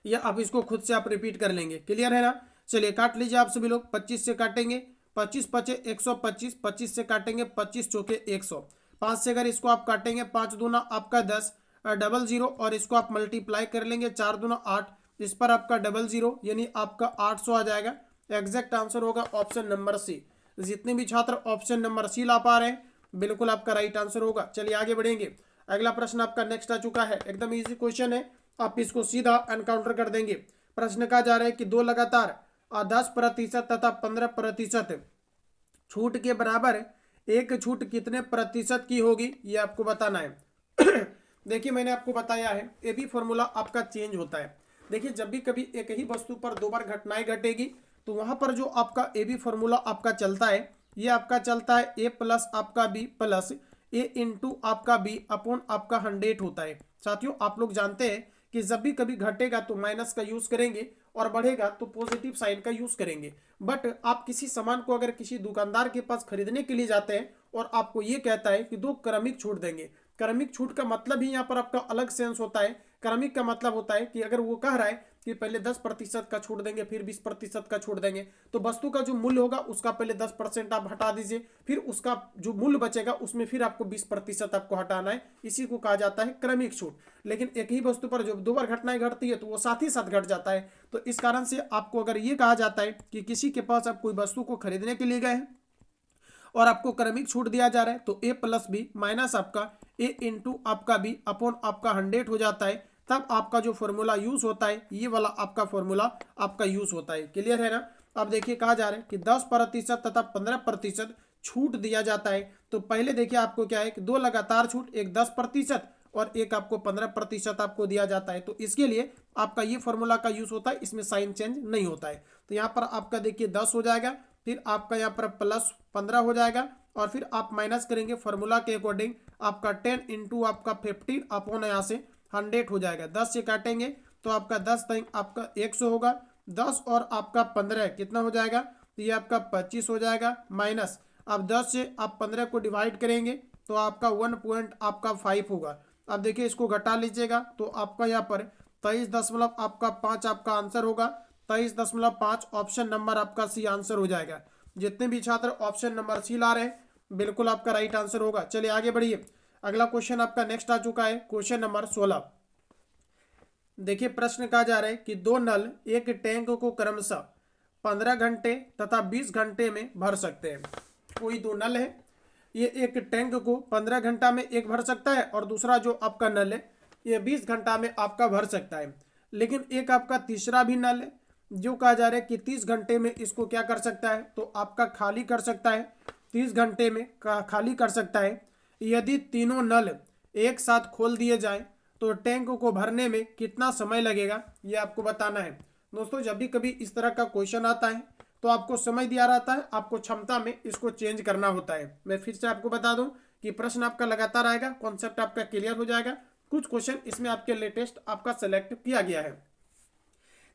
S1: या आप इसको खुद से आप रिपीट कर लेंगे। क्लियर है ना। चलिए काट लीजिए आप सभी लोग, 25 से काटेंगे, 25 पचे 125, 25 से काटेंगे 25 चौके 100, 5 से अगर इसको आप काटेंगे 5 दूना आपका 10, 00, और इसको आप मल्टीप्लाई कर लेंगे 4 दूना 8, इस पर आपका 00, यानी आपका 800 आ जाएगा। एग्जैक्ट आंसर होगा ऑप्शन नंबर सी। जितने भी छात्र ऑप्शन नंबर सी ला पा रहे हैं बिल्कुल आपका राइट आंसर होगा। चलिए आगे बढ़ेंगे। अगला प्रश्न आपका नेक्स्ट आ चुका है, एकदम इजी क्वेश्चन है, आप इसको सीधा एनकाउंटर कर देंगे। प्रश्न कहा जा रहा है कि दो लगातार 10% तथा 15% छूट के बराबर एक छूट कितने प्रतिशत की होगी, ये आपको बताना है। देखिए मैंने आपको बताया है ये भी फॉर्मूला आपका चेंज होता है। देखिए जब भी कभी एक ही वस्तु पर 2 बार घटनाएं घटेगी, तो वहां पर जो आपका ए बी फॉर्मूला आपका चलता है, ये आपका चलता है ए प्लस आपका बी प्लस ए इंटू आपका बी अपॉन आपका 100 होता है। साथियों आप लोग जानते हैं कि जब भी कभी घटेगा तो माइनस का यूज करेंगे, और बढ़ेगा तो पॉजिटिव साइन का यूज करेंगे। बट आप किसी सामान को अगर किसी दुकानदार के पास खरीदने के लिए जाते हैं और आपको ये कहता है कि 2 क्रमिक छूट देंगे, क्रमिक छूट का मतलब ही यहाँ पर आपका अलग सेंस होता है। क्रमिक का मतलब होता है कि अगर वो कह रहा है कि पहले 10% का छूट देंगे, फिर 20% का छूट देंगे, तो वस्तु का जो मूल्य होगा उसका पहले 10% आप हटा दीजिए, फिर उसका जो मूल्य बचेगा उसमें फिर आपको 20% आपको हटाना है। इसी को कहा जाता है क्रमिक छूट। लेकिन एक ही वस्तु पर जब 2 बार घटनाएं घटती है तो वो साथ ही साथ घट जाता है। तो इस कारण से आपको अगर ये कहा जाता है कि किसी के पास आप कोई वस्तु को खरीदने के लिए गए हैं और आपको क्रमिक छूट दिया जा रहा है, तो ए प्लस बी माइनस आपका ए इंटू आपका बी अपॉन आपका 100 हो जाता है। तब आपका जो फॉर्मूला यूज होता है ये वाला आपका फॉर्मूला आपका यूज होता है। क्लियर है ना। अब देखिए कहा जा रहा है कि 10% तथा 15% छूट दिया जाता है। तो पहले देखिए आपको क्या है कि 2 लगातार छूट, एक 10% और एक आपको 15% आपको दिया जाता है। तो इसके लिए आपका ये फॉर्मूला का यूज होता है, इसमें साइन चेंज नहीं होता है। तो यहाँ पर आपका देखिए 10 हो जाएगा, फिर आपका यहाँ पर प्लस 15 हो जाएगा, और फिर आप माइनस करेंगे फॉर्मूला के अकॉर्डिंग, आपका 10 इंटू आपका 15 अपॉन यहाँ से 100 हो जाएगा। 10 से काटेंगे तो आपका 10 तक आपका 100 होगा, 10 और आपका 15 कितना हो जाएगा, तो ये आपका 25 हो जाएगा। माइनस अब 10 से आप 15 को डिवाइड करेंगे तो आपका 1.5 होगा। अब देखिए इसको घटा लीजिएगा तो आपका यहाँ पर 23 दशमलव आपका 5 आपका आंसर होगा। 23.5 ऑप्शन नंबर आपका सी आंसर हो जाएगा। जितने भी छात्र ऑप्शन नंबर सी ला रहे हैं बिल्कुल आपका राइट आंसर होगा। चलिए आगे बढ़िए, अगला क्वेश्चन आपका नेक्स्ट आ चुका है, क्वेश्चन नंबर 16। देखिए प्रश्न कहा जा रहा है कि दो नल एक टैंक को क्रमशः 15 घंटे तथा 20 घंटे में भर सकते हैं। कोई दो नल है, ये एक टैंक को 15 घंटा में एक भर सकता है और दूसरा जो आपका नल है ये 20 घंटा में आपका भर सकता है। लेकिन एक आपका तीसरा भी नल है जो कहा जा रहा है कि 30 घंटे में इसको क्या कर सकता है, तो आपका खाली कर सकता है, 30 घंटे में खाली कर सकता है। यदि तीनों नल एक साथ खोल दिए जाएं तो टैंक को भरने में कितना समय लगेगा, ये आपको बताना है। दोस्तों जब भी कभी इस तरह का क्वेश्चन आता है तो आपको समय दिया रहता है, आपको क्षमता में इसको चेंज करना होता है। मैं फिर से आपको बता दूं कि प्रश्न आपका लगातार आएगा, कॉन्सेप्ट आपका क्लियर हो जाएगा। कुछ क्वेश्चन इसमें आपके लेटेस्ट आपका सेलेक्ट किया गया है।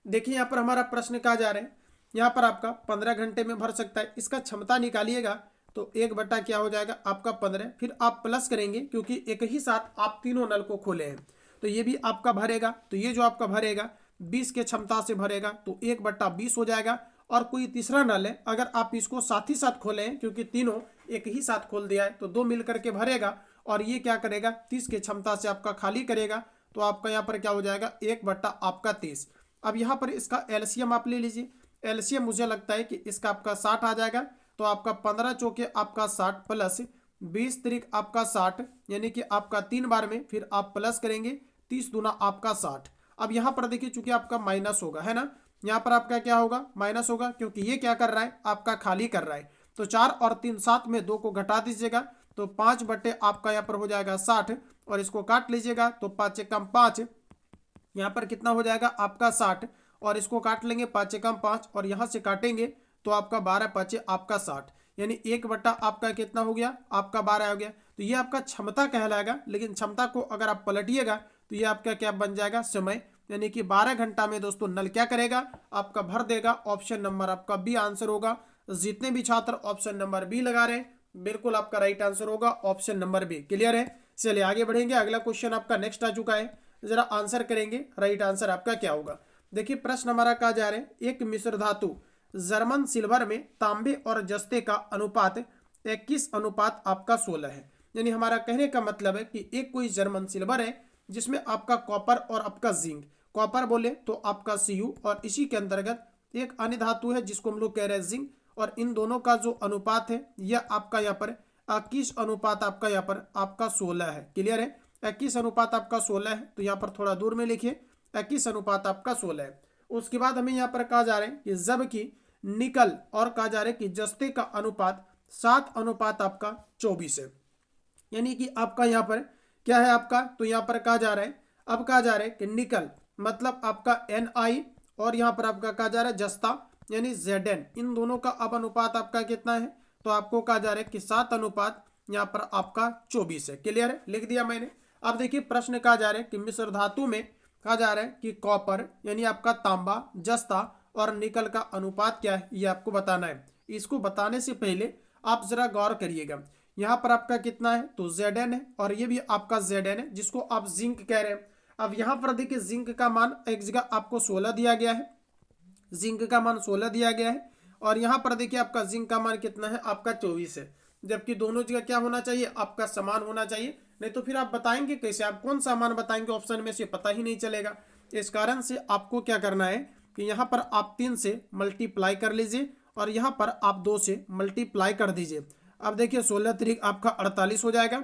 S1: देखिए यहाँ पर हमारा प्रश्न कहा जा रहा है, यहाँ पर आपका 15 घंटे में भर सकता है, इसका क्षमता निकालिएगा तो 1 बटा क्या हो जाएगा आपका 15, फिर आप प्लस करेंगे क्योंकि एक ही साथ आप तीनों नल को खोले हैं तो ये भी आपका भरेगा। तो ये जो आपका भरेगा 20 के क्षमता से भरेगा तो 1/20 हो जाएगा। और कोई तीसरा नल है, अगर आप इसको साथ ही साथ खोले हैं क्योंकि तीनों एक ही साथ खोल दिया है तो दो मिलकर के भरेगा और ये क्या करेगा 30 के क्षमता से आपका खाली करेगा। तो आपका यहाँ पर क्या हो जाएगा 1/30। अब यहाँ पर इसका एलसीएम आप ले लीजिए, एलसीएम मुझे लगता है कि इसका आपका 60 आ जाएगा। तो आपका 15 चौके आपका 60 प्लस 20 तिरिक आपका 60, यानी कि आपका 3 बार में फिर आप प्लस करेंगे 30 दूना आपका 60। अब यहाँ पर देखिए चूंकि आपका माइनस होगा है ना, यहाँ पर आपका क्या होगा माइनस होगा क्योंकि ये क्या कर रहा है आपका खाली कर रहा है। तो 4 और 3 7 में 2 को घटा दीजिएगा तो 5 बटे आपका यहाँ पर हो जाएगा 60 और इसको काट लीजिएगा तो 5 एकम 5, यहाँ पर कितना हो जाएगा आपका 60 और इसको काट लेंगे 5 एकम 5 और यहाँ से काटेंगे तो आपका 12 5 आपका 60, यानी 1 बटा आपका कितना हो गया आपका 12 हो गया। तो ये आपका क्षमता कहलाएगा, लेकिन क्षमता को अगर आप पलटिएगा तो ये आपका क्या बन जाएगा समय, यानी कि 12 घंटा में दोस्तों नल क्या करेगा आपका भर देगा। ऑप्शन नंबर आपका बी आंसर होगा। जितने भी छात्र ऑप्शन नंबर बी लगा रहे हैं बिल्कुल आपका राइट आंसर होगा ऑप्शन नंबर बी। क्लियर है, चलिए आगे बढ़ेंगे। अगला क्वेश्चन आपका नेक्स्ट आ चुका है, जरा आंसर करेंगे राइट आंसर आपका क्या होगा। देखिए प्रश्न हमारा कहा जा रहा है, एक मिश्र धातु जर्मन सिल्वर में तांबे और जस्ते का अनुपात 21 अनुपात आपका 16 है। यानी हमारा कहने का मतलब है कि एक कोई जर्मन सिल्वर है जिसमें आपका कॉपर और आपका जिंक, कॉपर बोले तो आपका Cu और इसी के अंतर्गत एक अन्य धातु है जिसको हम लोग कह रहे हैं जिंक, और इन दोनों का जो अनुपात है यह आपका यहाँ पर 21 अनुपात आपका यहाँ पर आपका 16 है। क्लियर है, 21 अनुपात आपका 16 है। तो यहाँ पर थोड़ा दूर में लिखिए 21 अनुपात आपका 16 है। उसके बाद हमें यहाँ पर कहा जा रहा है कि जबकि निकल और कहा जा रहा है कि जस्ते का अनुपात 7 अनुपात आपका 24 है। यानी कि आपका यहाँ पर क्या है आपका, तो यहाँ पर कहा जा रहा है, अब कहा जा रहा है कि निकल मतलब आपका Ni और यहाँ पर आपका कहा जा रहा है जस्ता यानी Zn, इन दोनों का अब अनुपात आपका कितना है, तो आपको कहा जा रहा है कि 7 अनुपात यहाँ पर आपका 24 है। क्लियर है, लिख दिया मैंने। अब देखिए प्रश्न कहा जा रहा है कि मिश्र धातु में कहा जा रहा है कि कॉपर यानी आपका तांबा, जस्ता और निकल का अनुपात क्या है ये आपको बताना है। इसको बताने से पहले आप जरा गौर करिएगा, यहाँ पर आपका कितना है तो Zn है और ये भी आपका Zn है जिसको आप जिंक कह रहे हैं। अब यहाँ पर देखिए जिंक का मान एक जगह आपको 16 दिया गया है, जिंक का मान 16 दिया गया है और यहाँ पर देखिए आपका जिंक का मान कितना है आपका 24 है, जबकि दोनों जगह क्या होना चाहिए आपका समान होना चाहिए। नहीं तो फिर आप बताएंगे कैसे, आप कौन सा मान बताएंगे ऑप्शन में से पता ही नहीं चलेगा। इस कारण से आपको क्या करना है कि यहाँ पर आप 3 से मल्टीप्लाई कर लीजिए और यहाँ पर आप 2 से मल्टीप्लाई कर दीजिए। अब देखिए 16 तिरिक आपका 48 हो जाएगा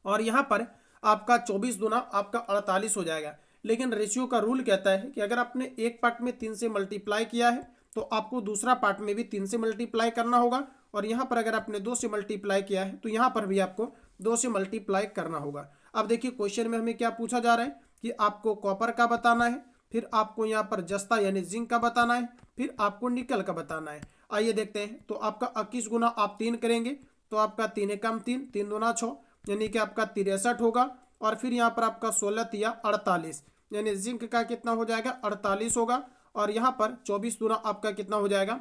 S1: और यहाँ पर आपका 24 दूना आपका 48 हो जाएगा। लेकिन रेशियो का रूल कहता है कि अगर आपने एक पार्ट में 3 से मल्टीप्लाई किया है तो आपको दूसरा पार्ट में भी 3 से मल्टीप्लाई करना होगा, और यहाँ पर अगर आपने 2 से मल्टीप्लाई किया है तो यहाँ पर भी आपको 2 से मल्टीप्लाई करना होगा। अब देखिए क्वेश्चन में हमें क्या पूछा जा रहा है कि आपको कॉपर का बताना है, फिर आपको यहाँ पर जस्ता यानी जिंक का बताना है, फिर आपको निकल का बताना है। आइए देखते हैं, तो आपका 21 गुना आप 3 करेंगे तो आपका 3 एकम 3, 3 दूना 6 यानी कि आपका 63 होगा, और फिर यहाँ पर आपका 16 तिया 48 यानी जिंक का कितना हो जाएगा 48 होगा, और यहाँ पर 24 दूना आपका कितना हो जाएगा,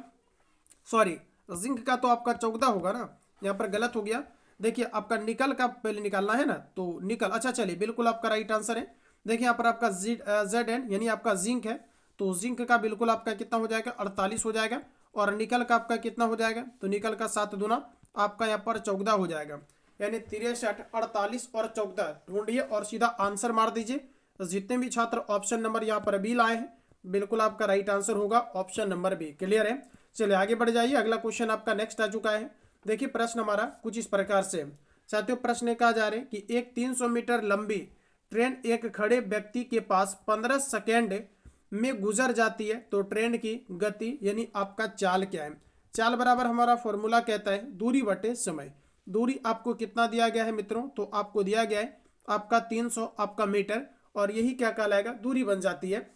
S1: सॉरी जिंक का तो आपका 14 होगा ना, यहाँ पर गलत हो गया। देखिए आपका निकल का पहले निकालना है ना, तो निकल, अच्छा चलिए बिल्कुल आपका राइट आंसर है। देखिए यहाँ पर आपका Zn यानी आपका जिंक है तो जिंक का बिल्कुल आपका कितना हो जाएगा 48 हो जाएगा। और निकल का आपका कितना हो जाएगा, तो निकल का 7 दूना आपका यहाँ पर 14 हो जाएगा। यानी 63, 48 और 14 ढूंढिए और सीधा आंसर मार दीजिए। तो जितने भी छात्र ऑप्शन नंबर यहाँ पर बी लाए हैं, बिल्कुल आपका राइट आंसर होगा ऑप्शन नंबर बी। क्लियर है? चलिए आगे बढ़ जाइए। अगला क्वेश्चन आपका नेक्स्ट आ चुका है। देखिए प्रश्न हमारा कुछ इस प्रकार से साथियों, प्रश्न कहा जा रहा है कि एक 300 मीटर लंबी ट्रेन एक खड़े व्यक्ति के पास 15 सेकेंड में गुजर जाती है, तो ट्रेन की गति यानी आपका चाल क्या है। चाल बराबर हमारा फॉर्मूला कहता है दूरी बटे समय। दूरी आपको कितना दिया गया है मित्रों, तो आपको दिया गया है आपका 300 आपका मीटर, और यही क्या कहलाएगा, दूरी बन जाती है।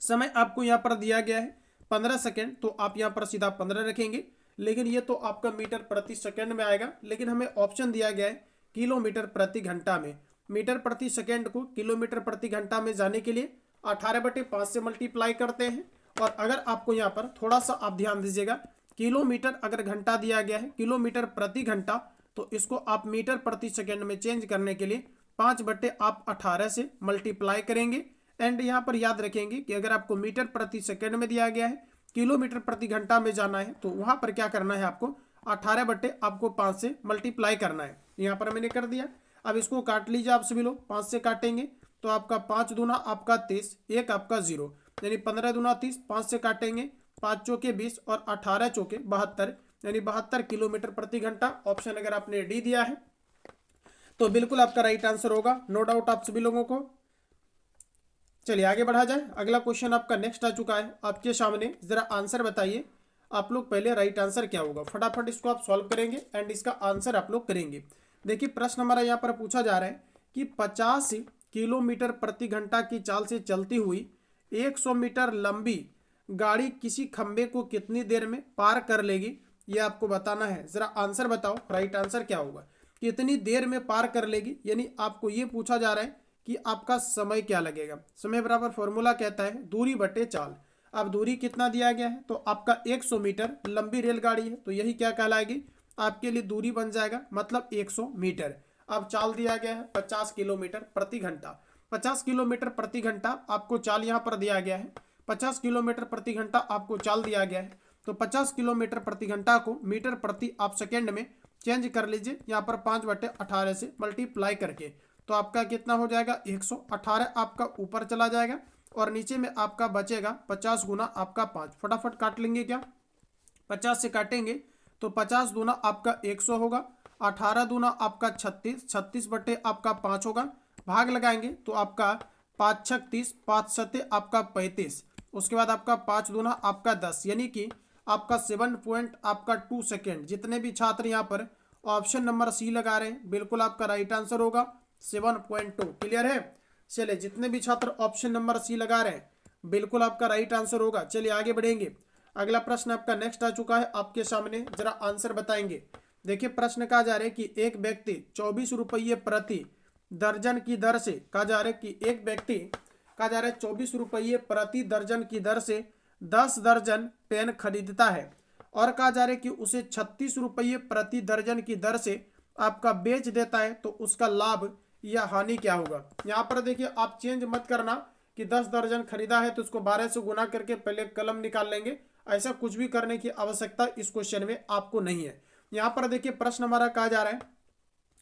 S1: समय आपको यहाँ पर दिया गया है 15 सेकेंड, तो आप यहाँ पर सीधा 15 रखेंगे, लेकिन ये तो आपका मीटर प्रति सेकेंड में आएगा। लेकिन हमें ऑप्शन दिया गया है किलोमीटर प्रति घंटा में। मीटर प्रति सेकेंड को किलोमीटर प्रति घंटा में जाने के लिए 18/5 से मल्टीप्लाई करते हैं। और अगर आपको यहाँ पर थोड़ा सा आप ध्यान दीजिएगा, किलोमीटर अगर घंटा दिया गया है किलोमीटर प्रति घंटा, तो इसको आप मीटर प्रति सेकेंड में चेंज करने के लिए 5/18 से मल्टीप्लाई करेंगे। एंड यहाँ पर याद रखेंगे कि अगर आपको मीटर प्रति सेकेंड में दिया गया है, किलोमीटर प्रति घंटा में जाना है, तो वहां पर क्या करना है, आपको 18/5 से मल्टीप्लाई करना है। यहाँ पर मैंने कर दिया। अब इसको काट लीजिए आप सभी लोग, 5 से काटेंगे तो आपका 5 दूना आपका 30, एक आपका 0, यानी 15 दूना 30, 5 से काटेंगे 5 चौके 20 और 18 चौके 72, यानी 72 किलोमीटर प्रति घंटा। ऑप्शन अगर आपने डी दिया है तो बिल्कुल आपका राइट आंसर होगा, नो डाउट आप सभी लोगों को। चलिए आगे बढ़ा जाए। अगला क्वेश्चन आपका नेक्स्ट आ चुका है आपके सामने, जरा आंसर बताइए आप लोग। पहले राइट आंसर क्या होगा, फटाफट इसको आप सॉल्व करेंगे एंड इसका आंसर आप लोग करेंगे। देखिए प्रश्न हमारा यहाँ पर पूछा जा रहा है कि 50 किलोमीटर प्रति घंटा की चाल से चलती हुई 100 मीटर लंबी गाड़ी किसी खंबे को कितनी देर में पार कर लेगी, ये आपको बताना है। जरा आंसर बताओ, राइट आंसर क्या होगा, कितनी देर में पार कर लेगी। यानी आपको ये पूछा जा रहा है कि आपका समय क्या लगेगा। समय बराबर फॉर्मूला कहता है दूरी बटे चाल। अब दूरी कितना दिया गया है, तो आपका 100 मीटर लंबी रेलगाड़ी है, तो यही क्या कहलाएगी, आपके लिए दूरी बन जाएगा, मतलब 100 मीटर। अब चाल दिया गया है 50 किलोमीटर प्रति घंटा। 50 किलोमीटर प्रति घंटा आपको चाल यहाँ पर दिया गया है। 50 किलोमीटर प्रति घंटा आपको चाल दिया गया है, तो 50 किलोमीटर प्रति घंटा को मीटर प्रति आप सेकेंड में चेंज कर लीजिए, यहाँ पर 5/18 से मल्टीप्लाई करके, तो आपका कितना हो जाएगा 118 आपका ऊपर चला जाएगा, और नीचे में आपका बचेगा 50 गुना आपका 5। फटाफट काट लेंगे क्या, 50 से काटेंगे तो 50 दूना आपका 100 होगा, 18 दूना आपका 36, 36 बटे आपका 5 होगा, भाग लगाएंगे तो आपका 5 छक 30, 5 सते आपका 35, उसके बाद आपका 5 दूना आपका 10, यानी कि आपका 7.2 सेकेंड। जितने भी छात्र यहाँ पर ऑप्शन नंबर सी लगा रहे हैं, बिल्कुल आपका राइट आंसर होगा 7.2। क्लियर है? चलिए जितने भी छात्र ऑप्शन नंबर सी लगा रहे हैं, बिल्कुल आपका राइट आंसर होगा। चलिए आगे बढ़ेंगे। अगला प्रश्न आपका नेक्स्ट आ चुका है आपके सामने, जरा आंसर बताएंगे। देखिए प्रश्न कहा जा रहा है कि एक व्यक्ति 24 रुपये प्रति दर्जन की दर से, कहा जा रहा है कि एक व्यक्ति कहा जा रहा है 24 रुपये प्रति दर्जन की दर से 10 दर्जन पेन खरीदता है, और कहा जा रहा है कि उसे 36 रुपये प्रति दर्जन की दर से आपका बेच देता है, तो उसका लाभ या हानि क्या होगा। यहाँ पर देखिए आप चेंज मत करना कि 10 दर्जन खरीदा है तो उसको 12 से गुना करके पहले कलम निकाल लेंगे, ऐसा कुछ भी करने की आवश्यकता इस क्वेश्चन में आपको नहीं है। यहाँ पर देखिए प्रश्न हमारा कहा जा रहा है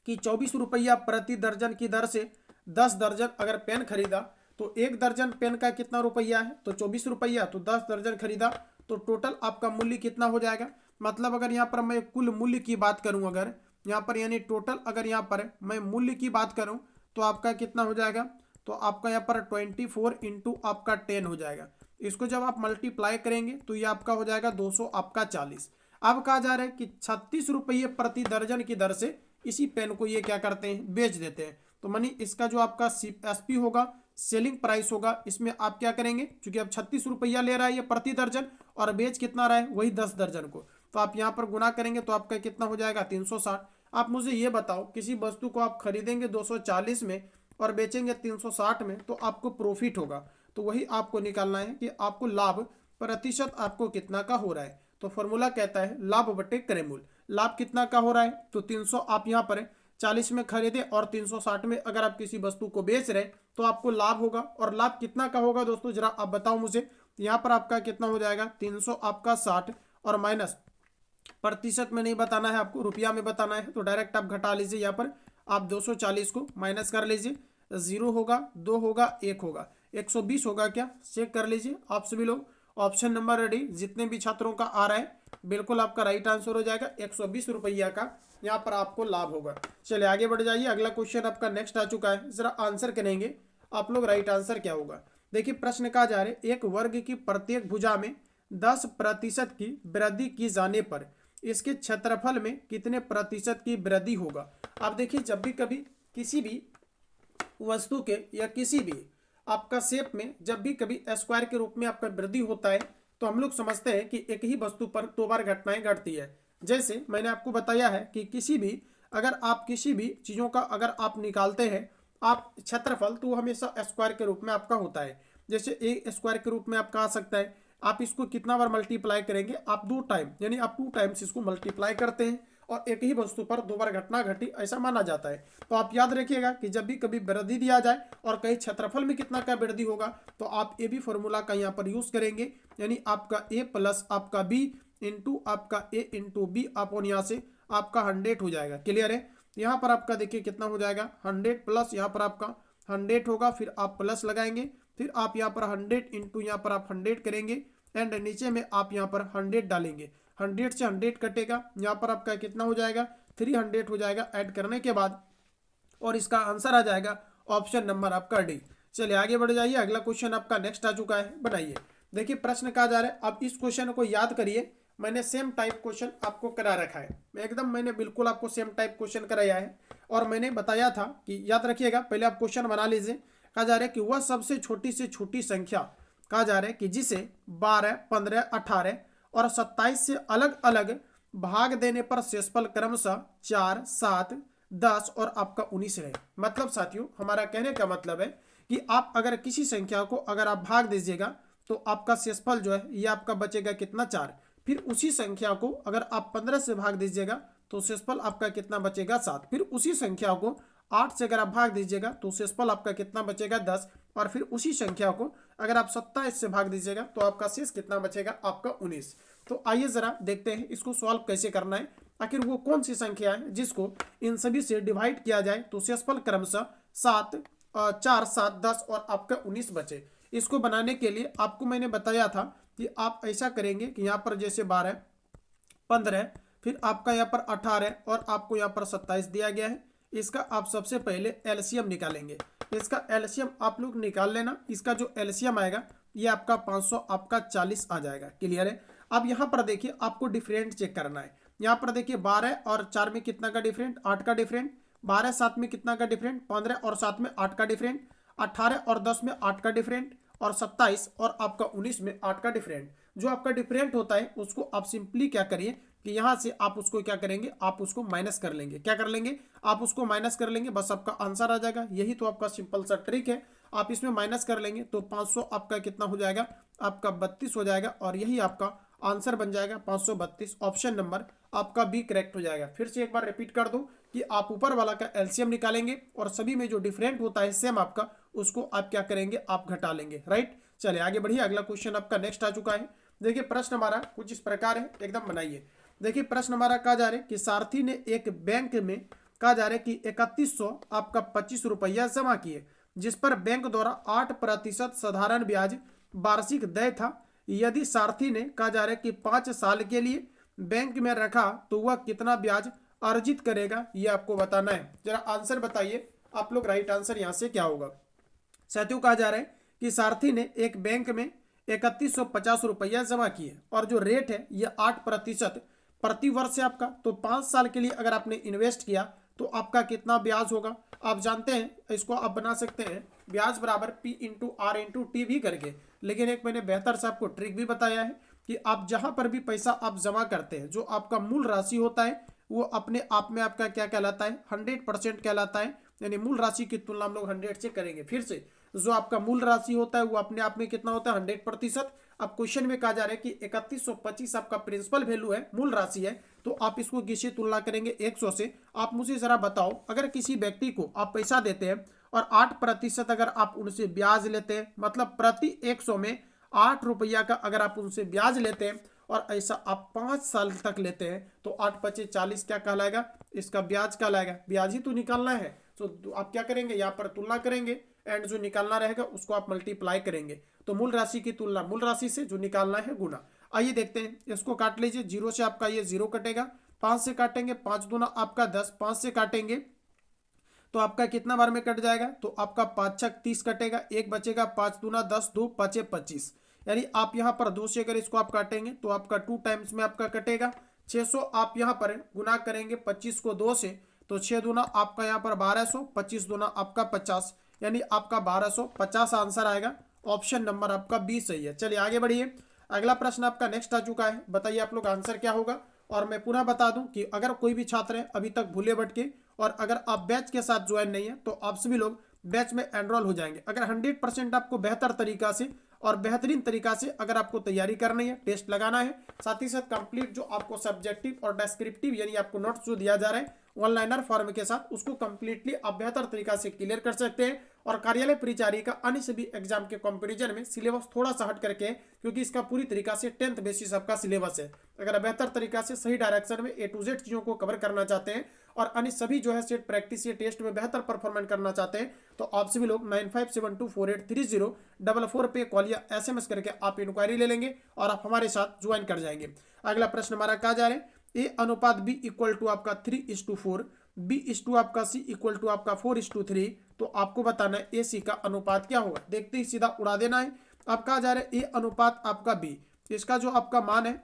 S1: कि 24 रुपया प्रति दर्जन की दर से 10 दर्जन अगर पेन खरीदा, तो एक दर्जन पेन का कितना रुपया है, तो 24 रुपया, तो 10 दर्जन खरीदा तो टोटल आपका मूल्य कितना हो जाएगा। मतलब अगर यहाँ पर मैं कुल मूल्य की बात करूँ, अगर यहाँ पर यानी टोटल अगर यहाँ पर मैं मूल्य की बात करूँ तो आपका कितना हो जाएगा, तो आपका यहाँ पर 24 इंटू आपका 10 हो जाएगा। इसको जब आप मल्टीप्लाई करेंगे तो ये आपका हो जाएगा 200 आपका 40। अब कहा जा रहा है कि 36 रुपये प्रति दर्जन की दर से इसी पेन को ये क्या करते हैं, बेच देते हैं। तो मनी इसका जो आपका एसपी होगा, सेलिंग प्राइस होगा, इसमें आप क्या करेंगे, क्योंकि अब 36 रुपया ले रहा है ये प्रति दर्जन और बेच कितना रहा है, वही 10 दर्जन को, तो आप यहाँ पर गुना करेंगे तो आपका कितना हो जाएगा 360। आप मुझे ये बताओ, किसी वस्तु को आप खरीदेंगे 240 में और बेचेंगे 360 में, तो आपको प्रॉफिट होगा। तो वही आपको निकालना है कि आपको लाभ प्रतिशत आपको कितना का हो रहा है। तो फॉर्मूला कहता है लाभ बटे क्रय मूल्य। लाभ कितना का हो रहा है, तो 300 आप यहाँ पर 40 में खरीदे और 360 में अगर आप किसी वस्तु को बेच रहे तो आपको लाभ होगा। और लाभ कितना का होगा दोस्तों, जरा आप बताओ मुझे। यहाँ पर आपका कितना हो जाएगा, 300 आपका 60 और माइनस प्रतिशत में नहीं बताना है आपको, रुपया में बताना है, तो डायरेक्ट आप घटा लीजिए। यहाँ पर आप 240 को माइनस कर लीजिए, 0 होगा, 2 होगा, 1 होगा, 120 होगा क्या, चेक कर लीजिए आप सभी लोग। ऑप्शन नंबर रेडी, जितने भी छात्रों का आ रहा है बिल्कुल आपका राइट आंसर हो जाएगा। 120 रुपया का यहाँ पर आपको लाभ होगा। चलिए आगे बढ़ जाइए, अगला क्वेश्चन आपका नेक्स्ट आ चुका है, जरा आंसर करेंगे आप लोग, राइट आंसर क्या होगा। देखिए प्रश्न कहा जा रहा है, एक वर्ग की प्रत्येक भुजा में 10% की वृद्धि की जाने पर इसके क्षेत्रफल में कितने प्रतिशत की वृद्धि होगा। आप देखिए जब भी कभी किसी भी वस्तु के या किसी भी आपका शेप में जब भी कभी स्क्वायर के रूप में आपका वृद्धि होता है तो हम लोग समझते हैं कि एक ही वस्तु पर 2 बार घटनाएं घटती है। जैसे मैंने आपको बताया है कि किसी भी अगर आप किसी भी चीज़ों का अगर आप निकालते हैं आप क्षेत्रफल, तो वो हमेशा स्क्वायर के रूप में आपका होता है। जैसे ए स्क्वायर के रूप में आपका आ सकता है, आप इसको कितना बार मल्टीप्लाई करेंगे, आप 2 टाइम यानी आप 2 टाइम्स इसको मल्टीप्लाई करते हैं और एक ही वस्तु पर 2 बार घटना घटी ऐसा माना जाता है। तो आप याद रखिएगा कि जब भी कभी वृद्धि दिया जाए और कहीं क्षेत्रफल में कितना का वृद्धि होगा तो आप ए बी फॉर्मूला का यहाँ पर यूज करेंगे, यानी आपका ए प्लस आपका बी इंटू आपका ए इंटू बी अपॉन यहाँ से आपका 100 हो जाएगा। क्लियर है। यहाँ पर आपका देखिए कितना हो जाएगा 100 प्लस यहाँ पर आपका 100 होगा, फिर आप प्लस लगाएंगे, फिर आप यहाँ पर 100 इंटू यहाँ पर आप 100 करेंगे एंड नीचे में आप यहाँ पर 100 डालेंगे। 100 से 100 कटेगा, यहाँ पर आपका कितना हो जाएगा 300 हो जाएगा ऐड करने के बाद, और इसका आंसर आ जाएगा ऑप्शन नंबर आपका डी। चलिए आगे बढ़ जाइए, अगला क्वेश्चन आपका नेक्स्ट आ चुका है, बनाइए। देखिए प्रश्न कहा जा रहा है, अब इस क्वेश्चन को याद करिए, मैंने सेम टाइप क्वेश्चन आपको करा रखा है, मैंने बिल्कुल आपको सेम टाइप क्वेश्चन कराया है और मैंने बताया था कि याद रखिएगा। पहले आप क्वेश्चन बना लीजिए। कहा जा रहा है कि वह सबसे छोटी से छोटी संख्या, कहा जा रहा है कि जिसे 12, 15, 18 और 27 से अलग अलग भाग देने पर शेषफल क्रमशः 4, 7, 10 और आपका 19 रहे। मतलब साथियों हमारा कहने का मतलब है कि आप अगर किसी संख्या को अगर आप भाग दीजिएगा तो आपका शेषफल जो है ये आपका बचेगा कितना 4। फिर उसी संख्या को अगर आप 15 से भाग दीजिएगा तो शेषफल आपका कितना बचेगा 7। फिर उसी संख्या को 8 से अगर आप भाग दीजिएगा तो शेषफल आपका कितना बचेगा 10। और फिर उसी संख्या को अगर आप 27 से भाग दीजिएगा तो आपका शेष कितना बचेगा आपका 19। तो आइए जरा देखते हैं इसको सॉल्व कैसे करना है। आखिर वो कौन सी संख्या है जिसको इन सभी से डिवाइड किया जाए तो शेषफल क्रमशः 7, 4, 7, 10 और आपका 19 बचे। इसको बनाने के लिए आपको मैंने बताया था कि आप ऐसा करेंगे कि यहाँ पर जैसे 12, 15, फिर आपका यहाँ पर 18 और आपको यहाँ पर 27 दिया गया है। इसका आप सबसे पहले एलसीएम निकालेंगे। इसका एलसीएम आप लोग निकाल लेना। इसका जो एलसीएम आएगा ये आपका 500 आपका 40 आ जाएगा। क्लियर है। अब यहाँ पर देखिए आपको डिफरेंट चेक करना है। यहाँ पर देखिए 12 और 4 में कितना का डिफरेंट, 8 का डिफरेंट, 12, 7 में कितना का डिफरेंट, 15 और 7 में 8 का डिफरेंट, 18 और 10 में 8 का डिफरेंट और 27 और आपका 19 में 8 का डिफरेंट। जो आपका डिफरेंट होता है उसको आप सिंपली क्या करिए कि यहाँ से आप उसको क्या करेंगे, आप उसको माइनस कर लेंगे। क्या कर लेंगे, आप उसको माइनस कर लेंगे, बस आपका आंसर आ जाएगा। यही तो आपका सिंपल सा ट्रिक है। आप इसमें माइनस कर लेंगे तो 500 आपका कितना हो जाएगा, आपका 32 हो जाएगा और यही आपका आंसर बन जाएगा 532। ऑप्शन नंबर आपका बी करेक्ट हो जाएगा। फिर से एक बार रिपीट कर दूं कि आप ऊपर वाला का एलसीएम निकालेंगे और सभी में जो डिफरेंट होता है सेम आपका, उसको आप क्या करेंगे, आप घटा लेंगे। राइट। चलिए आगे बढ़िए, अगला क्वेश्चन आपका नेक्स्ट आ चुका है। देखिए प्रश्न हमारा कुछ इस प्रकार है, एकदम बनाइए। देखिए प्रश्न हमारा कहा जा रहा है कि सारथी ने एक बैंक में कहा जा रहा है कि 3100 आपका 25 रुपया जमा किए, जिस पर बैंक द्वारा 8% साधारण ब्याज वार्षिक देय था। यदि सारथी ने कहा जा रहा है कि 5 साल के लिए बैंक में रखा तो वह कितना ब्याज अर्जित करेगा, ये आपको बताना है। जरा आंसर बताइए आप लोग, राइट आंसर यहाँ से क्या होगा। साथियों कहा जा रहा है कि सारथी ने एक बैंक में 3150 रुपया जमा किए और जो रेट है ये 8% प्रति वर्ष है आपका। तो 5 साल के लिए अगर आपने इन्वेस्ट किया तो आपका कितना ब्याज होगा, आप जानते हैं। इसको आप बना सकते हैं ब्याज बराबर P into R into T भी करके। लेकिन एक मैंने बेहतर से आपको ट्रिक भी बताया है कि आप जहां पर भी पैसा आप जमा करते हैं, जो आपका मूल राशि होता है वो अपने आप में आपका क्या कहलाता है, 100% कहलाता है। यानी मूल राशि की तुलना हम लोग 100 से करेंगे। फिर से जो आपका मूल राशि होता है वो अपने आप में कितना होता है, 100%। अब क्वेश्चन में कहा जा रहा है कि 3125 आपका प्रिंसिपल वैल्यू है, मूल राशि है, तो आप इसको किससे तुलना करेंगे 100 से। आप मुझे जरा बताओ, अगर किसी व्यक्ति को आप पैसा देते हैं और 8% अगर आप उनसे ब्याज लेते हैं, मतलब प्रति 100 में 8 रुपया का अगर आप उनसे ब्याज लेते हैं और ऐसा आप 5 साल तक लेते हैं, तो 8×5 = 40 क्या कहलाएगा, इसका ब्याज कहलाएगा। ब्याज ही तो निकालना है, तो आप क्या करेंगे, यहाँ पर तुलना करेंगे एंड जो निकालना रहेगा उसको आप मल्टीप्लाई करेंगे। तो मूल राशि की तुलना मूल राशि से, जो निकालना है गुना। आइए देखते हैं, इसको काट लीजिए। 0 से आपका ये 0 कटेगा, 5 से काटेंगे 5 दूना आपका 10, 5 से काटेंगे तो आपका कितना बार में कट जाएगा, तो आपका 5×6 = 30 कटेगा, एक बचेगा 5 दूना 10, 2 5 25, यानी आप यहाँ पर 2 से अगर इसको आप काटेंगे तो आपका 2 टाइम्स में आपका कटेगा। 600 आप यहाँ पर गुना करेंगे 25 को 2 से, तो 6 दूना आपका यहाँ पर 1200, 25 दूना आपका 50, यानी आपका 1250 आंसर आएगा। ऑप्शन नंबर आपका 20 सही है। चलिए आगे बढ़िए। अगला प्रश्न आपका नेक्स्ट आ चुका है, बताइए आप लोग आंसर क्या होगा। और मैं पुनः बता दूं कि अगर कोई भी छात्र है अभी तक भूले भटके और अगर आप बैच के साथ ज्वाइन नहीं है, तो आप सभी लोग बैच में एनरोल हो जाएंगे। अगर 100% आपको बेहतर तरीका से और बेहतरीन तरीका से अगर आपको तैयारी करनी है, टेस्ट लगाना है, साथ ही साथ कंप्लीट जो आपको सब्जेक्टिव और डेस्क्रिप्टिव यानी आपको नोट्स जो दिया जा रहा है ऑनलाइनर फॉर्म के साथ, उसको कंप्लीटली आप बेहतर तरीका से क्लियर कर सकते हैं। और कार्यालय परिचारी का अन्य सभी एग्जाम के कंपैरिजन में सिलेबस थोड़ा सा हट करके, क्योंकि इसका पूरी तरीका से 10th बेसिस आपका सिलेबस है। अगर बेहतर तरीका से सही डायरेक्शन में A to Z चीजों को कवर करना चाहते हैं और अन्य सभी जो है सेट प्रैक्टिस या टेस्ट में बेहतर परफॉर्मेंस करना चाहते हैं, तो आप सभी लोग 9572483044 पे कॉल या SMS करके आप इंक्वायरी ले लेंगे और आप हमारे साथ ज्वाइन कर जाएंगे। अगला प्रश्न हमारा कहा जा रहा है A/B = आपका 3:4, B/2 आपका C = आपका 4:3, तो आपको बताना है AC का अनुपात क्या होगा। देखते ही सीधा उड़ा देना है। अब कहा जा रहा है A/ आपका B, इसका जो आपका मान है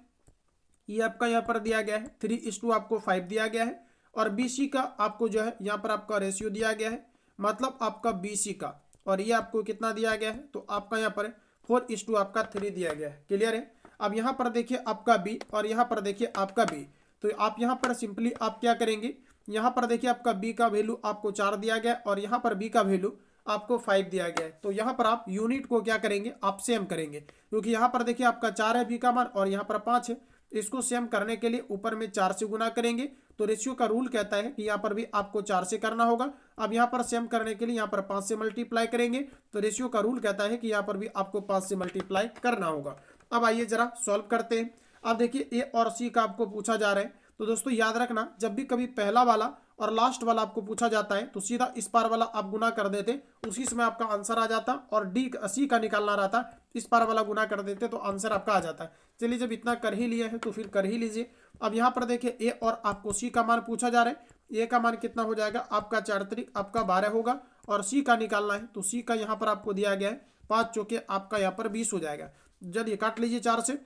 S1: ये आपका यहाँ पर दिया गया है 3:5 आपको 5 दिया गया है, और BC का आपको जो है यहाँ पर आपका रेशियो दिया गया है, मतलब आपका BC का, और ये आपको कितना दिया गया है, तो आपका यहाँ पर 4:3 आपका 3 दिया गया है। क्लियर है। अब यहाँ पर देखिए आपका B और यहाँ पर देखिए आपका B, तो आप यहाँ पर सिंपली आप क्या करेंगे, यहाँ पर देखिए आपका B का वैल्यू आपको 4 दिया गया और यहाँ पर B का वैल्यू आपको 5 दिया गया है। तो यहाँ पर आप यूनिट को क्या करेंगे, आप सेम करेंगे, क्योंकि यहाँ पर देखिए आपका 4 है B का मान और यहाँ पर 5 है। इसको सेम करने के लिए ऊपर में 4 से गुना करेंगे, तो रेशियो का रूल कहता है कि यहाँ पर भी आपको 4 से करना होगा। अब यहाँ पर सेम करने के लिए यहाँ पर 5 से मल्टीप्लाई करेंगे, तो रेशियो का रूल कहता है कि यहाँ पर भी आपको 5 से मल्टीप्लाई करना होगा। अब आइए जरा सॉल्व करते हैं। अब देखिए A और C का आपको पूछा जा रहा है, तो दोस्तों याद रखना, जब भी कभी पहला वाला और लास्ट वाला आपको पूछा जाता है तो सीधा इस पार वाला आप गुना कर देते, उसी समय आपका आंसर आ जाता, और C का निकालना रहता, इस पार वाला गुना कर देते तो आंसर आपका आ जाता है। चलिए जब इतना कर ही लिया है तो फिर कर ही लीजिए। अब यहाँ पर देखिए A और आपको C का मान पूछा जा रहा है। A का मान कितना हो जाएगा, आपका 4 आपका 12 होगा, और C का निकालना है तो C का यहाँ पर आपको दिया गया है 5 चौके आपका यहाँ पर 20 हो जाएगा। चलिए काट लीजिए 4 से,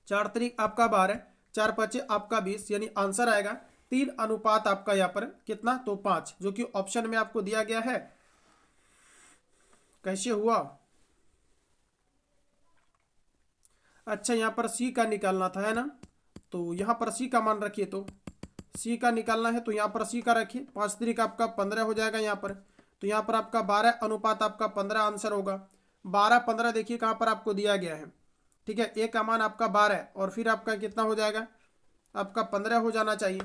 S1: 4 आपका 12, 4 5 आपका 20, यानी आंसर आएगा 3 अनुपात आपका यहाँ पर कितना, तो 5, जो कि ऑप्शन में आपको दिया गया है। कैसे हुआ, अच्छा यहाँ पर C का निकालना था है ना, तो यहाँ पर C का मान रखिए, तो C का निकालना है तो यहाँ पर C का रखिए, 5 आपका 15 हो जाएगा यहाँ पर, तो यहाँ पर आपका 12 अनुपात आपका 15 आंसर होगा। 12 15 देखिए कहाँ पर आपको दिया गया है, ठीक है। A का मान आपका 12 और फिर आपका कितना हो जाएगा, आपका 15 हो जाना चाहिए।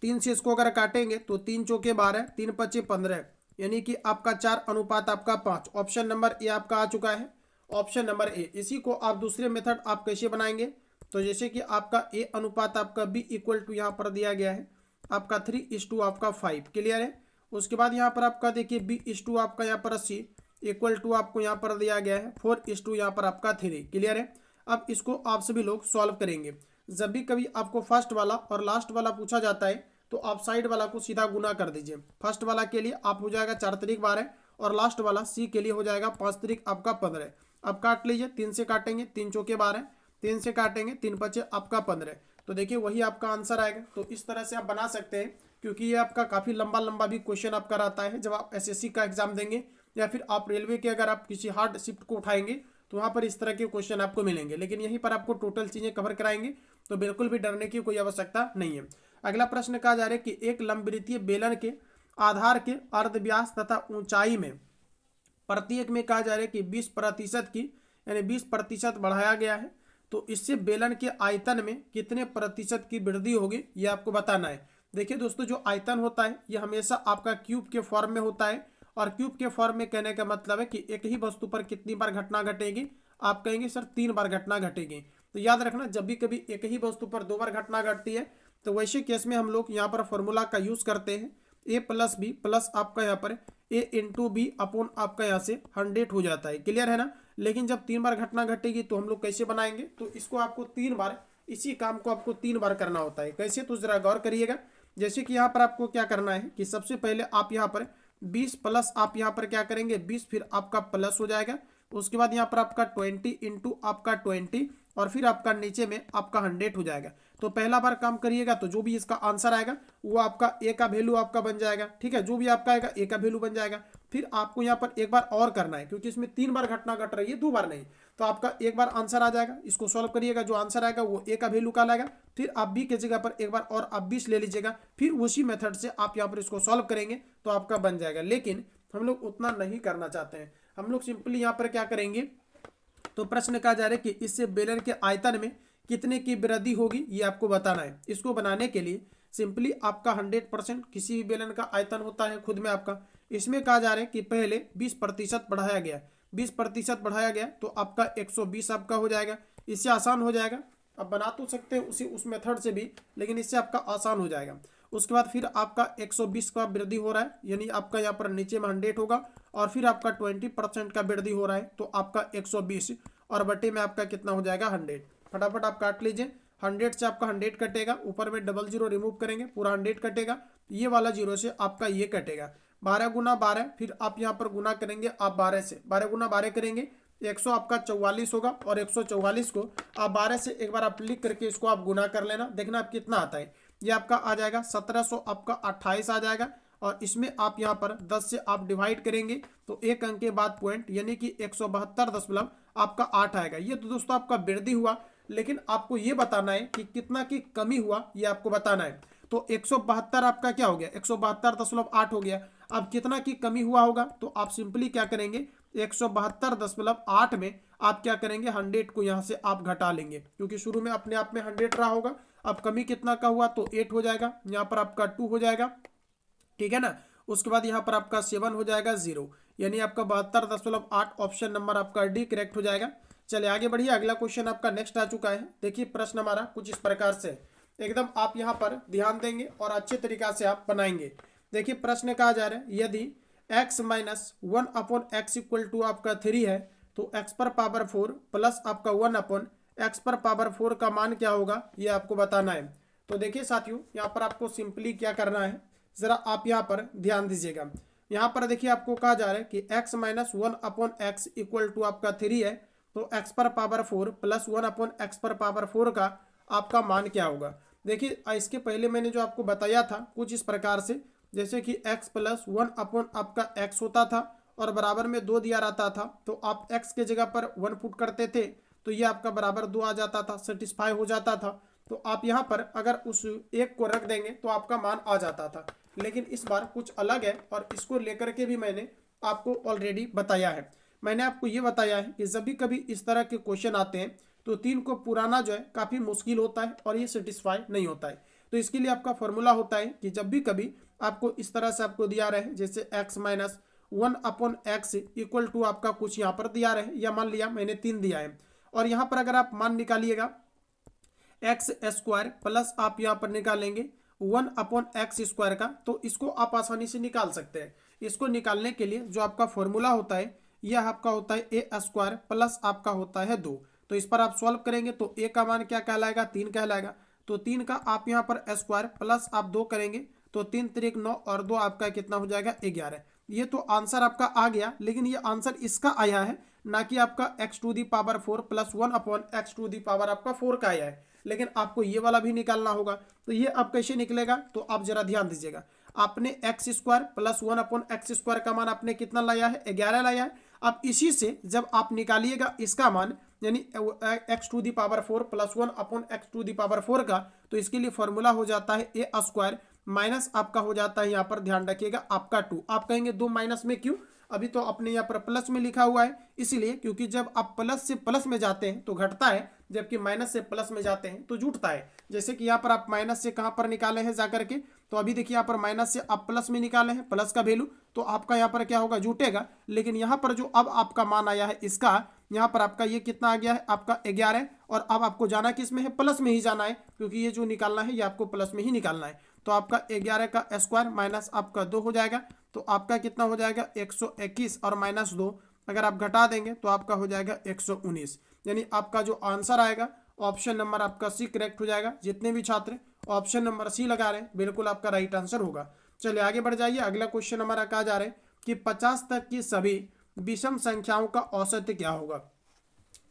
S1: 3 से इसको अगर काटेंगे तो 3 चौके 12, 3 5 15, यानी कि आपका 4 अनुपात आपका 5। ऑप्शन नंबर ए आपका आ चुका है, ऑप्शन नंबर ए। इसी को आप दूसरे मेथड आप कैसे बनाएंगे, तो जैसे कि आपका A अनुपात आपका B = यहाँ पर दिया गया है आपका 3:2 आपका 5। क्लियर है। उसके बाद यहाँ पर आपका देखिए B:2 आपका यहाँ पर C = आपको यहाँ पर दिया गया है 4:2 यहाँ पर आपका 3। क्लियर है। अब इसको आप सभी लोग सॉल्व करेंगे। जब भी कभी आपको फर्स्ट वाला और लास्ट वाला पूछा जाता है तो आप साइड वाला को सीधा गुना कर दीजिए। फर्स्ट वाला के लिए आप हो जाएगा 4 12 और लास्ट वाला C के लिए हो जाएगा 5 आपका 15। अब काट लीजिए, 3 से काटेंगे 3 चौके 12, 3 से काटेंगे 3 5 आपका 15, तो देखिए वही आपका आंसर आएगा। तो इस तरह से आप बना सकते हैं, क्योंकि ये आपका काफ़ी लंबा लंबा भी क्वेश्चन आपका रहता है जब आप SSC का एग्जाम देंगे, या फिर आप रेलवे के अगर आप किसी हार्ड शिफ्ट को उठाएंगे तो वहाँ पर इस तरह के क्वेश्चन आपको मिलेंगे। लेकिन यहीं पर आपको टोटल चीज़ें कवर कराएंगे, तो बिल्कुल भी डरने की कोई आवश्यकता नहीं है। अगला प्रश्न कहा जा रहा है कि एक लंबवृत्तीय बेलन के आधार के अर्धव्यास तथा ऊंचाई में प्रत्येक में कहा जा रहा है कि 20% की यानी 20% बढ़ाया गया है, तो इससे बेलन के आयतन में कितने प्रतिशत की वृद्धि होगी ये आपको बताना है। देखिए दोस्तों, जो आयतन होता है ये हमेशा आपका क्यूब के फॉर्म में होता है, और क्यूब के फॉर्म में कहने का मतलब है कि एक ही वस्तु पर कितनी बार घटना घटेगी, आप कहेंगे सर 3 बार घटना घटेगी। तो याद रखना, जब भी कभी एक ही वस्तु पर 2 बार घटना घटती है तो वैसे केस में हम लोग यहाँ पर फॉर्मूला का यूज करते हैं, ए प्लस बी प्लस आपका यहाँ पर ए इंटू बी अपॉन आपका यहाँ से 100 हो जाता है। क्लियर है ना। लेकिन जब 3 बार घटना घटेगी तो हम लोग कैसे बनाएंगे, तो इसको आपको 3 बार, इसी काम को आपको 3 बार करना होता है। कैसे, तो जरा गौर करिएगा। जैसे कि यहाँ पर आपको क्या करना है कि सबसे पहले आप यहाँ पर 20 प्लस आप यहाँ पर क्या करेंगे 20, फिर आपका प्लस हो जाएगा, उसके बाद यहाँ पर आपका 20 इंटू आपका 20, और फिर आपका नीचे में आपका 100 हो जाएगा। तो पहला बार काम करिएगा तो जो भी इसका आंसर आएगा वो आपका ए का वैल्यू आपका बन जाएगा। ठीक है, जो भी आपका आएगा ए का वैल्यू बन जाएगा। फिर आपको यहाँ पर एक बार और करना है, क्योंकि इसमें 3 बार घटना घट रही है, 2 बार नहीं। तो आपका एक बार आंसर आ जाएगा, इसको सॉल्व करिएगा, जो आंसर आएगा वो ए का वैल्यू का लाएगा। फिर आप बी की जगह पर एक बार और आप 20 ले लीजिएगा, फिर उसी मेथड से आप यहाँ पर इसको सॉल्व करेंगे तो आपका बन जाएगा। लेकिन हम लोग उतना नहीं करना चाहते हैं, हम लोग सिंपली यहाँ पर क्या करेंगे, तो प्रश्न कहा जा रहा है कि इससे बेलन के आयतन में कितने की वृद्धि होगी ये आपको बताना है। इसको बनाने के लिए सिंपली आपका 100% किसी भी बेलन का आयतन होता है खुद में आपका, इसमें कहा जा रहा है कि पहले 20% बढ़ाया गया, 20% बढ़ाया गया तो आपका 120 आपका हो जाएगा। इससे आसान हो जाएगा, अब बना तो सकते हैं उस मेथड से भी, लेकिन इससे आपका आसान हो जाएगा। उसके बाद फिर आपका 120 का वृद्धि हो रहा है, यानी आपका यहाँ पर नीचे में 100 होगा, और फिर आपका 20% का वृद्धि हो रहा है तो आपका 120, और बटे में आपका कितना हो जाएगा 100। फटाफट आप काट लीजिए, 100 से आपका 100 कटेगा, ऊपर में डबल जीरो रिमूव करेंगे, पूरा 100 कटेगा, ये वाला जीरो से आपका ये कटेगा। 12 गुना 12, फिर आप यहाँ पर गुना करेंगे आप 12 से, 12 गुना 12 करेंगे 100 आपका 44 होगा, और 144 को आप 12 से एक बार आप लिख करके इसको आप गुना कर लेना, देखना आप कितना आता है। ये आपका आ जाएगा 1700 आपका 28 आ जाएगा, और इसमें आप यहाँ पर 10 से आप डिवाइड करेंगे तो एक अंक के बाद पॉइंट, यानी कि 172 आपका 8 आएगा। ये तो दोस्तों आपका वृद्धि हुआ, लेकिन आपको ये बताना है कि कितना की कमी हुआ ये आपको बताना है। तो 172 आपका क्या हो गया, 172.8 हो गया। अब कितना की कमी हुआ होगा, तो आप सिंपली क्या करेंगे 172.8 में आप क्या करेंगे 100 को यहाँ से आप घटा लेंगे, क्योंकि शुरू में अपने आप में 100 रहा होगा। अब कमी कितना का हुआ, तो 8 हो जाएगा, यहाँ पर आपका 2 हो जाएगा, ठीक है ना। उसके बाद यहाँ पर आपका 7 हो जाएगा 0, यानी आपका 72.8 ऑप्शन नंबर आपका डी करेक्ट हो जाएगा। चलिए आगे बढ़िए, अगला क्वेश्चन आपका नेक्स्ट आ चुका है। देखिए प्रश्न हमारा कुछ इस प्रकार से, एकदम आप यहाँ पर ध्यान देंगे और अच्छे तरीका से आप बनाएंगे। देखिए प्रश्न कहा जा रहा है, यदि x minus 1 upon X equal to आपका 3 है तो x पर पावर 4 प्लस आपका 1 अपॉन एक्स पर पावर 4 का मान क्या होगा ये आपको बताना है। तो देखिए साथियों, यहाँ पर आपको सिंपली क्या करना है, जरा आप यहाँ पर ध्यान दीजिएगा। यहाँ पर देखिए आपको कहा जा रहा है कि x minus 1 upon X equal to आपका 3 है, तो x पर पावर 4 प्लस 1 अपॉन एक्स पर पावर 4 का आपका मान क्या होगा। देखिए इसके पहले मैंने जो आपको बताया था कुछ इस प्रकार से, जैसे कि x प्लस 1 अपॉन आपका x होता था और बराबर में 2 दिया रहता था, तो आप x के जगह पर 1 पुट करते थे तो ये आपका बराबर 2 आ जाता था, सेटिस्फाई हो जाता था। तो आप यहाँ पर अगर उस एक को रख देंगे तो आपका मान आ जाता था। लेकिन इस बार कुछ अलग है, और इसको लेकर के भी मैंने आपको ऑलरेडी बताया है। मैंने आपको ये बताया है कि जब भी कभी इस तरह के क्वेश्चन आते हैं तो 3 को पुराना जो है काफ़ी मुश्किल होता है और ये सेटिस्फाई नहीं होता है। तो इसके लिए आपका फॉर्मूला होता है कि जब भी कभी आपको इस तरह से आपको दिया रहे, जैसे x minus 1 upon X equal to आपका कुछ यहाँ पर दिया रहे, या मान लिया मैंने 3 दिया है, और यहाँ पर अगर आप मान निकालिएगा एक्स स्क्वायर प्लस आप यहाँ पर निकालेंगे 1 अपॉन एक्स स्क्वायर का, तो इसको आप आसानी से निकाल सकते हैं। इसको निकालने के लिए जो आपका फॉर्मूला होता है यह आपका होता है ए स्क्वायर प्लस आपका होता है 2। तो इस पर आप सॉल्व करेंगे तो ए का मान क्या कहलाएगा, 3 कहलाएगा। तो 3 का आप यहाँ पर स्क्वायर प्लस आप 2 करेंगे तो 3 त्रिक 9 और 2 आपका कितना हो जाएगा 11। ये तो आंसर आपका आ गया, लेकिन ये आंसर इसका आया है, ना कि आपका x to the power 4 plus 1 upon X to the power आपका 4 का आया है। लेकिन आपको ये वाला भी निकालना होगा, तो ये अब कैसे निकलेगा, तो आप जरा ध्यान दीजिएगा। आपने x square plus 1 upon x square का मान आपने कितना लाया है, 11 लाया है। अब इसी से जब आप निकालिएगा इसका मान, यानी X to the power 4 plus 1 upon X to the power 4 का, तो इसके लिए फॉर्मूला हो जाता है ए स्क्वायर माइनस आपका हो जाता है यहाँ पर ध्यान रखिएगा आपका 2। आप कहेंगे 2 माइनस में क्यों, अभी तो अपने यहाँ पर प्लस में लिखा हुआ है, इसीलिए क्योंकि जब आप प्लस से प्लस में जाते हैं तो घटता है, जबकि माइनस से प्लस में जाते हैं तो जुटता है। जैसे कि यहाँ पर आप माइनस से कहाँ पर निकाले हैं जाकर के, तो अभी देखिए यहाँ पर माइनस से आप प्लस में निकाले हैं प्लस का वैल्यू, तो आपका यहाँ पर क्या होगा, जुटेगा। लेकिन यहाँ पर जो अब आपका मान आया है इसका, यहाँ पर आपका ये कितना आ गया है, आपका 11, और अब आपको जाना किस में है, प्लस में ही जाना है, क्योंकि ये जो निकालना है ये आपको प्लस में ही निकालना है। तो आपका 11 का स्क्वायर माइनस आपका 2 हो जाएगा, तो आपका कितना हो जाएगा 121, और माइनस 2 अगर आप घटा देंगे तो आपका हो जाएगा 119। यानी आपका जो आंसर आएगा ऑप्शन नंबर आपका सी करेक्ट हो जाएगा। जितने भी छात्र ऑप्शन नंबर सी लगा रहे हैं बिल्कुल आपका राइट आंसर होगा। चलिए आगे बढ़ जाइए, अगला क्वेश्चन हमारा कहा जा रहा है कि 50 तक की सभी विषम संख्याओं का औसत क्या होगा।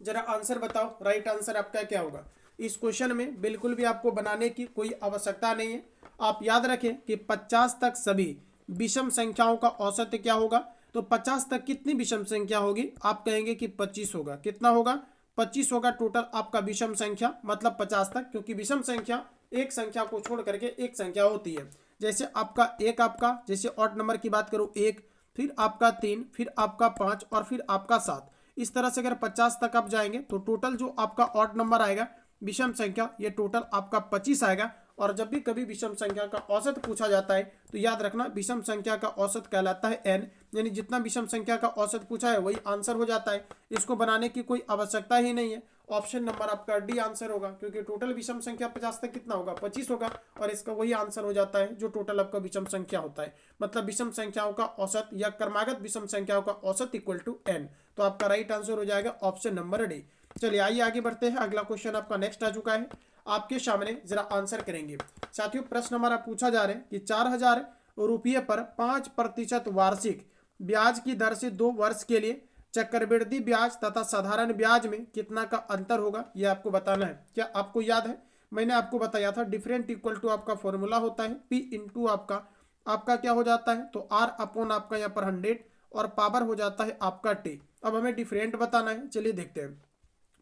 S1: जरा आंसर बताओ, राइट आंसर आपका क्या होगा। इस क्वेश्चन में बिल्कुल भी आपको बनाने की कोई आवश्यकता नहीं है। आप याद रखें कि 50 तक सभी विषम संख्याओं का औसत क्या होगा। तो 50 तक कितनी विषम संख्या होगी, आप कहेंगे कि 25 होगा। कितना होगा, 25 होगा टोटल आपका विषम संख्या, मतलब 50 तक, क्योंकि विषम संख्या एक संख्या को छोड़ करके एक संख्या होती है। जैसे आपका एक, आपका जैसे ऑड नंबर की बात करूँ 1, फिर आपका 3, फिर आपका 5 और फिर आपका 7। इस तरह से अगर 50 तक आप जाएंगे तो टोटल जो आपका ऑड नंबर आएगा विषम संख्या, ये टोटल आपका 25 आएगा। और जब भी कभी विषम संख्या का औसत पूछा जाता है तो याद रखना विषम संख्या का औसत कहलाता है n, यानी जितना विषम संख्या का औसत पूछा है वही आंसर हो जाता है। इसको बनाने की कोई आवश्यकता ही नहीं है। ऑप्शन नंबर आपका डी आंसर होगा, क्योंकि टोटल विषम संख्या 50 तक कितना होगा, 25 होगा, और इसका वही आंसर हो जाता है जो टोटल आपका विषम संख्या होता है। मतलब विषम संख्याओं का औसत या क्रमागत विषम संख्याओं का औसत इक्वल टू n। तो आपका राइट आंसर हो जाएगा ऑप्शन नंबर डी। चलिए आइए आगे बढ़ते हैं, अगला क्वेश्चन आपका नेक्स्ट आ चुका है, आपके सामने जरा आंसर करेंगे। साथियों प्रश्न हमारा पूछा जा रहा है कि 4000 रुपये पर 5% वार्षिक ब्याज की दर से 2 वर्ष के लिए चक्रवृद्धि ब्याज तथा साधारण ब्याज में कितना का अंतर होगा, यह आपको बताना है। क्या आपको याद है, मैंने आपको बताया था डिफरेंट इक्वल टू आपका फॉर्मूला होता है P इंटू आपका क्या हो जाता है, तो R अपॉन आपका यहाँ पर 100 और पावर हो जाता है आपका T। अब हमें डिफरेंट बताना है, चलिए देखते हैं।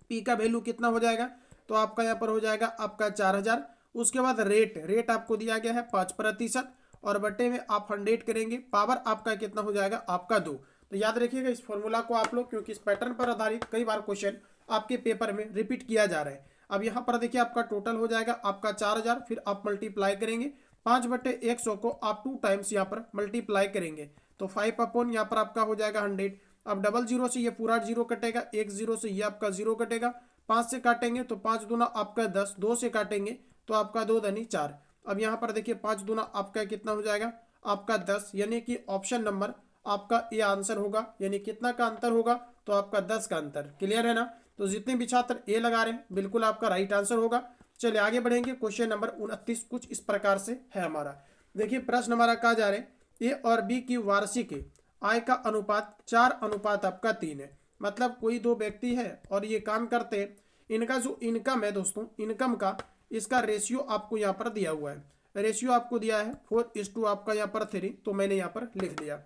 S1: P का वैल्यू कितना हो जाएगा, तो आपका यहाँ पर हो जाएगा आपका 4000। उसके बाद रेट आपको दिया गया है 5%, और बटे में आप 100 करेंगे, पावर आपका कितना हो जाएगा आपका 2। तो याद रखिएगा इस फॉर्मूला को आप लोग, क्योंकि इस पैटर्न पर आधारित कई बार क्वेश्चन आपके पेपर में रिपीट किया जा रहा है। अब यहाँ पर देखिए आपका टोटल हो जाएगा आपका 4000, फिर आप मल्टीप्लाई करेंगे 5/100 को आप 2 टाइम्स यहाँ पर मल्टीप्लाई करेंगे, तो 5 अपॉन यहाँ पर आपका हो जाएगा 100। अब डबल जीरो से ये पूरा जीरो कटेगा, 1 जीरो से ये आपका जीरो कटेगा, 5 से काटेंगे तो 5 दूना आपका 10, 2 से काटेंगे तो आपका 2 दूनी 4। अब यहाँ पर देखिए 5 दूना आपका कितना हो जाएगा आपका 10, यानी कि ऑप्शन नंबर आपका ये आंसर होगा। यानी कितना का अंतर होगा, तो आपका 10 का अंतर। क्लियर है ना। तो जितने भी छात्र ए लगा रहे हैं बिल्कुल आपका राइट आंसर होगा। चलिए आगे बढ़ेंगे, क्वेश्चन नंबर 29 कुछ इस प्रकार से है हमारा। देखिए प्रश्न हमारा कहा जा रहा है ए और बी की वार्षिक आय का अनुपात 4 आपका 3 है। मतलब कोई दो व्यक्ति है और ये काम करते हैं, इनका जो इनकम है दोस्तों, इनकम का इसका रेशियो आपको यहाँ पर दिया हुआ है। रेशियो आपको दिया है 4:2 आपका यहाँ पर 3, तो मैंने यहाँ पर लिख दिया।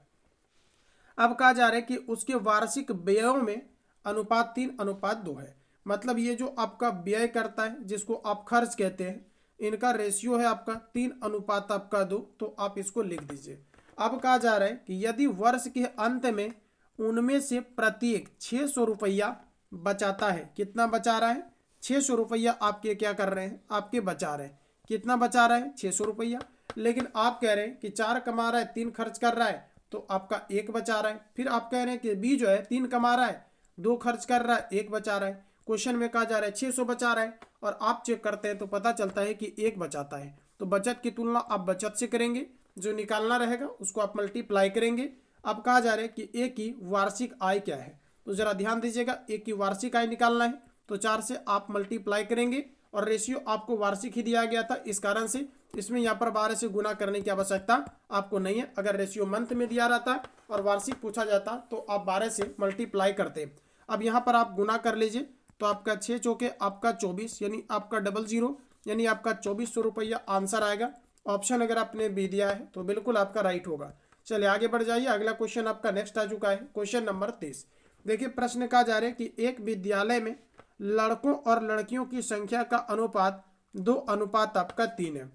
S1: अब कहा जा रहा है कि उसके वार्षिक व्ययों में अनुपात 3:2 है। मतलब ये जो आपका व्यय करता है जिसको आप खर्च कहते हैं, इनका रेशियो है आपका 3:2, तो आप इसको लिख दीजिए। अब कहा जा रहा है कि यदि वर्ष के अंत में उनमें से प्रत्येक 600 रुपया बचाता है, कितना बचा रहा है, 600 रुपया आपके क्या कर रहे हैं, आपके बचा रहे हैं। कितना बचा रहा है, 600 रुपया। लेकिन आप कह रहे हैं कि 4 कमा रहा है, 3 खर्च कर रहा है, तो आपका 1 बचा रहा है। फिर आप कह रहे हैं कि बी जो है 3 कमा रहा है, 2 खर्च कर रहा है, 1 बचा रहा है। क्वेश्चन में कहा जा रहा है 600 बचा रहा है, और आप चेक करते हैं तो पता चलता है कि 1 बचाता है। तो बचत की तुलना आप बचत से करेंगे, जो निकालना रहेगा उसको आप मल्टीप्लाई करेंगे। अब कहा जा रहा है कि ए की वार्षिक आय क्या है, तो जरा ध्यान दीजिएगा, ए की वार्षिक आय निकालना है तो 4 से आप मल्टीप्लाई करेंगे, और रेशियो आपको वार्षिक ही दिया गया था, इस कारण से इसमें यहाँ पर 12 से गुना करने की आवश्यकता आपको नहीं है। अगर रेशियो मंथ में दिया रहता और वार्षिक पूछा जाता तो आप 12 से मल्टीप्लाई करते। अब यहाँ पर आप गुना कर लीजिए, तो आपका 6 चौके आपका 24, यानी आपका 00, यानी आपका 2400 रुपया आंसर आएगा। ऑप्शन अगर आपने बी दिया है तो बिल्कुल आपका राइट होगा। चलिए आगे बढ़ जाइए, अगला क्वेश्चन आपका नेक्स्ट आ चुका है, क्वेश्चन नंबर 30। देखिए प्रश्न कहा जा रहा है कि एक विद्यालय में लड़कों और लड़कियों की संख्या का अनुपात 2:3 है।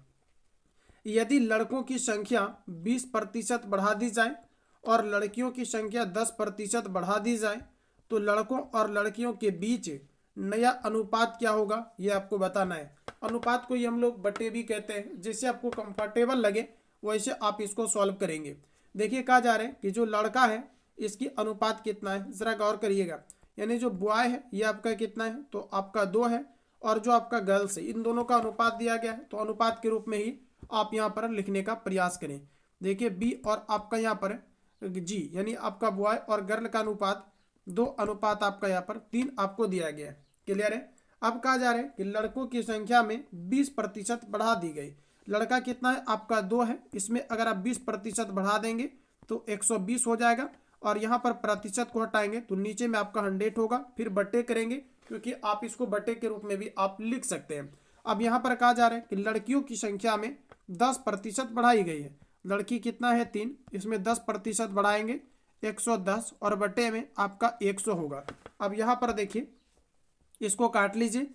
S1: यदि लड़कों की संख्या 20% बढ़ा दी जाए और लड़कियों की संख्या 10% बढ़ा दी जाए तो लड़कों और लड़कियों के बीच नया अनुपात क्या होगा, ये आपको बताना है। अनुपात को ही हम लोग बटे भी कहते हैं। जैसे आपको कंफर्टेबल लगे वैसे आप इसको सॉल्व करेंगे। देखिए कहा जा रहा है कि जो लड़का है इसकी अनुपात कितना है, ज़रा गौर करिएगा। यानी जो बॉय है ये आपका कितना है, तो आपका 2 है, और जो आपका गर्ल्स है इन दोनों का अनुपात दिया गया है, तो अनुपात के रूप में ही आप यहाँ पर लिखने का प्रयास करें। देखिए बी और आपका यहाँ पर जी यानी आपका बॉय और गर्ल का अनुपात 2 अनुपात आपका यहाँ पर 3 आपको दिया गया है। क्लियर है। अब कहा जा रहा है कि लड़कों की संख्या में 20% बढ़ा दी गई। लड़का कितना है आपका 2 है, इसमें अगर आप 20% बढ़ा देंगे तो 120 हो जाएगा, और यहाँ पर प्रतिशत को हटाएंगे तो नीचे में आपका 100 होगा, फिर बट्टे करेंगे क्योंकि आप इसको बट्टे के रूप में भी आप लिख सकते हैं। अब यहाँ पर कहा जा रहा है कि लड़कियों की संख्या में 10% बढ़ाई गई है। लड़की कितना है 3, इसमें 10% बढ़ाएंगे 110, और बट्टे में आपका 100 होगा। अब यहाँ पर देखिए इसको काट लीजिए,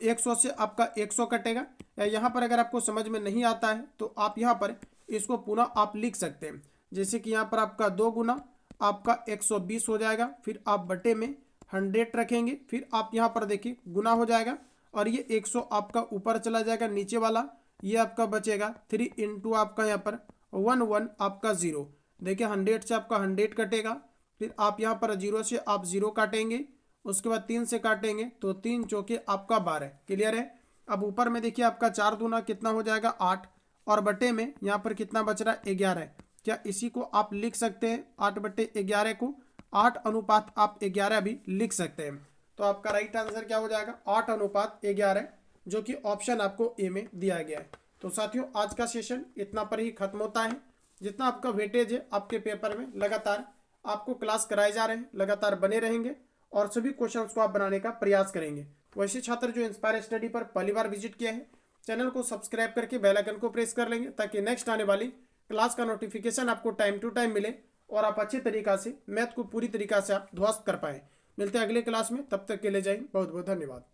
S1: 100 से आपका 100 कटेगा। या यहाँ पर अगर आपको समझ में नहीं आता है तो आप यहाँ पर इसको पुनः आप लिख सकते हैं। जैसे कि यहाँ पर आपका 2 गुना आपका 120 हो जाएगा, फिर आप बटे में 100 रखेंगे, फिर आप यहाँ पर देखिए गुना हो जाएगा, और ये 100 आपका ऊपर चला जाएगा, नीचे वाला ये आपका बचेगा 3 इंटू आपका यहाँ पर 1 आपका 0। देखिए 100 से आपका 100 कटेगा, फिर आप यहाँ पर 0 से आप 0 काटेंगे, उसके बाद 3 से काटेंगे तो 3 चौके आपका 12। क्लियर है। अब ऊपर में देखिए आपका 4 दूना कितना हो जाएगा 8, और बटे में यहाँ पर कितना बच रहा है 11। क्या इसी को आप लिख सकते हैं 8/11 को 8 अनुपात आप 11 भी लिख सकते हैं। तो आपका राइट आंसर क्या हो जाएगा 8/11, जो कि ऑप्शन आपको ए में दिया गया है। तो साथियों आज का सेशन इतना पर ही खत्म होता है। जितना आपका वेटेज है आपके पेपर में लगातार आपको क्लास कराए जा रहे हैं, लगातार बने रहेंगे और सभी क्वेश्चंस को आप बनाने का प्रयास करेंगे। वैसे छात्र जो इंस्पायर स्टडी पर पहली बार विजिट किया है, चैनल को सब्सक्राइब करके बेल आइकन को प्रेस कर लेंगे ताकि नेक्स्ट आने वाली क्लास का नोटिफिकेशन आपको टाइम टू टाइम मिले और आप अच्छे तरीका से मैथ को पूरी तरीका से आप ध्वस्त कर पाएँ। मिलते हैं अगले क्लास में, तब तक के लिए जय हिंद, बहुत बहुत धन्यवाद।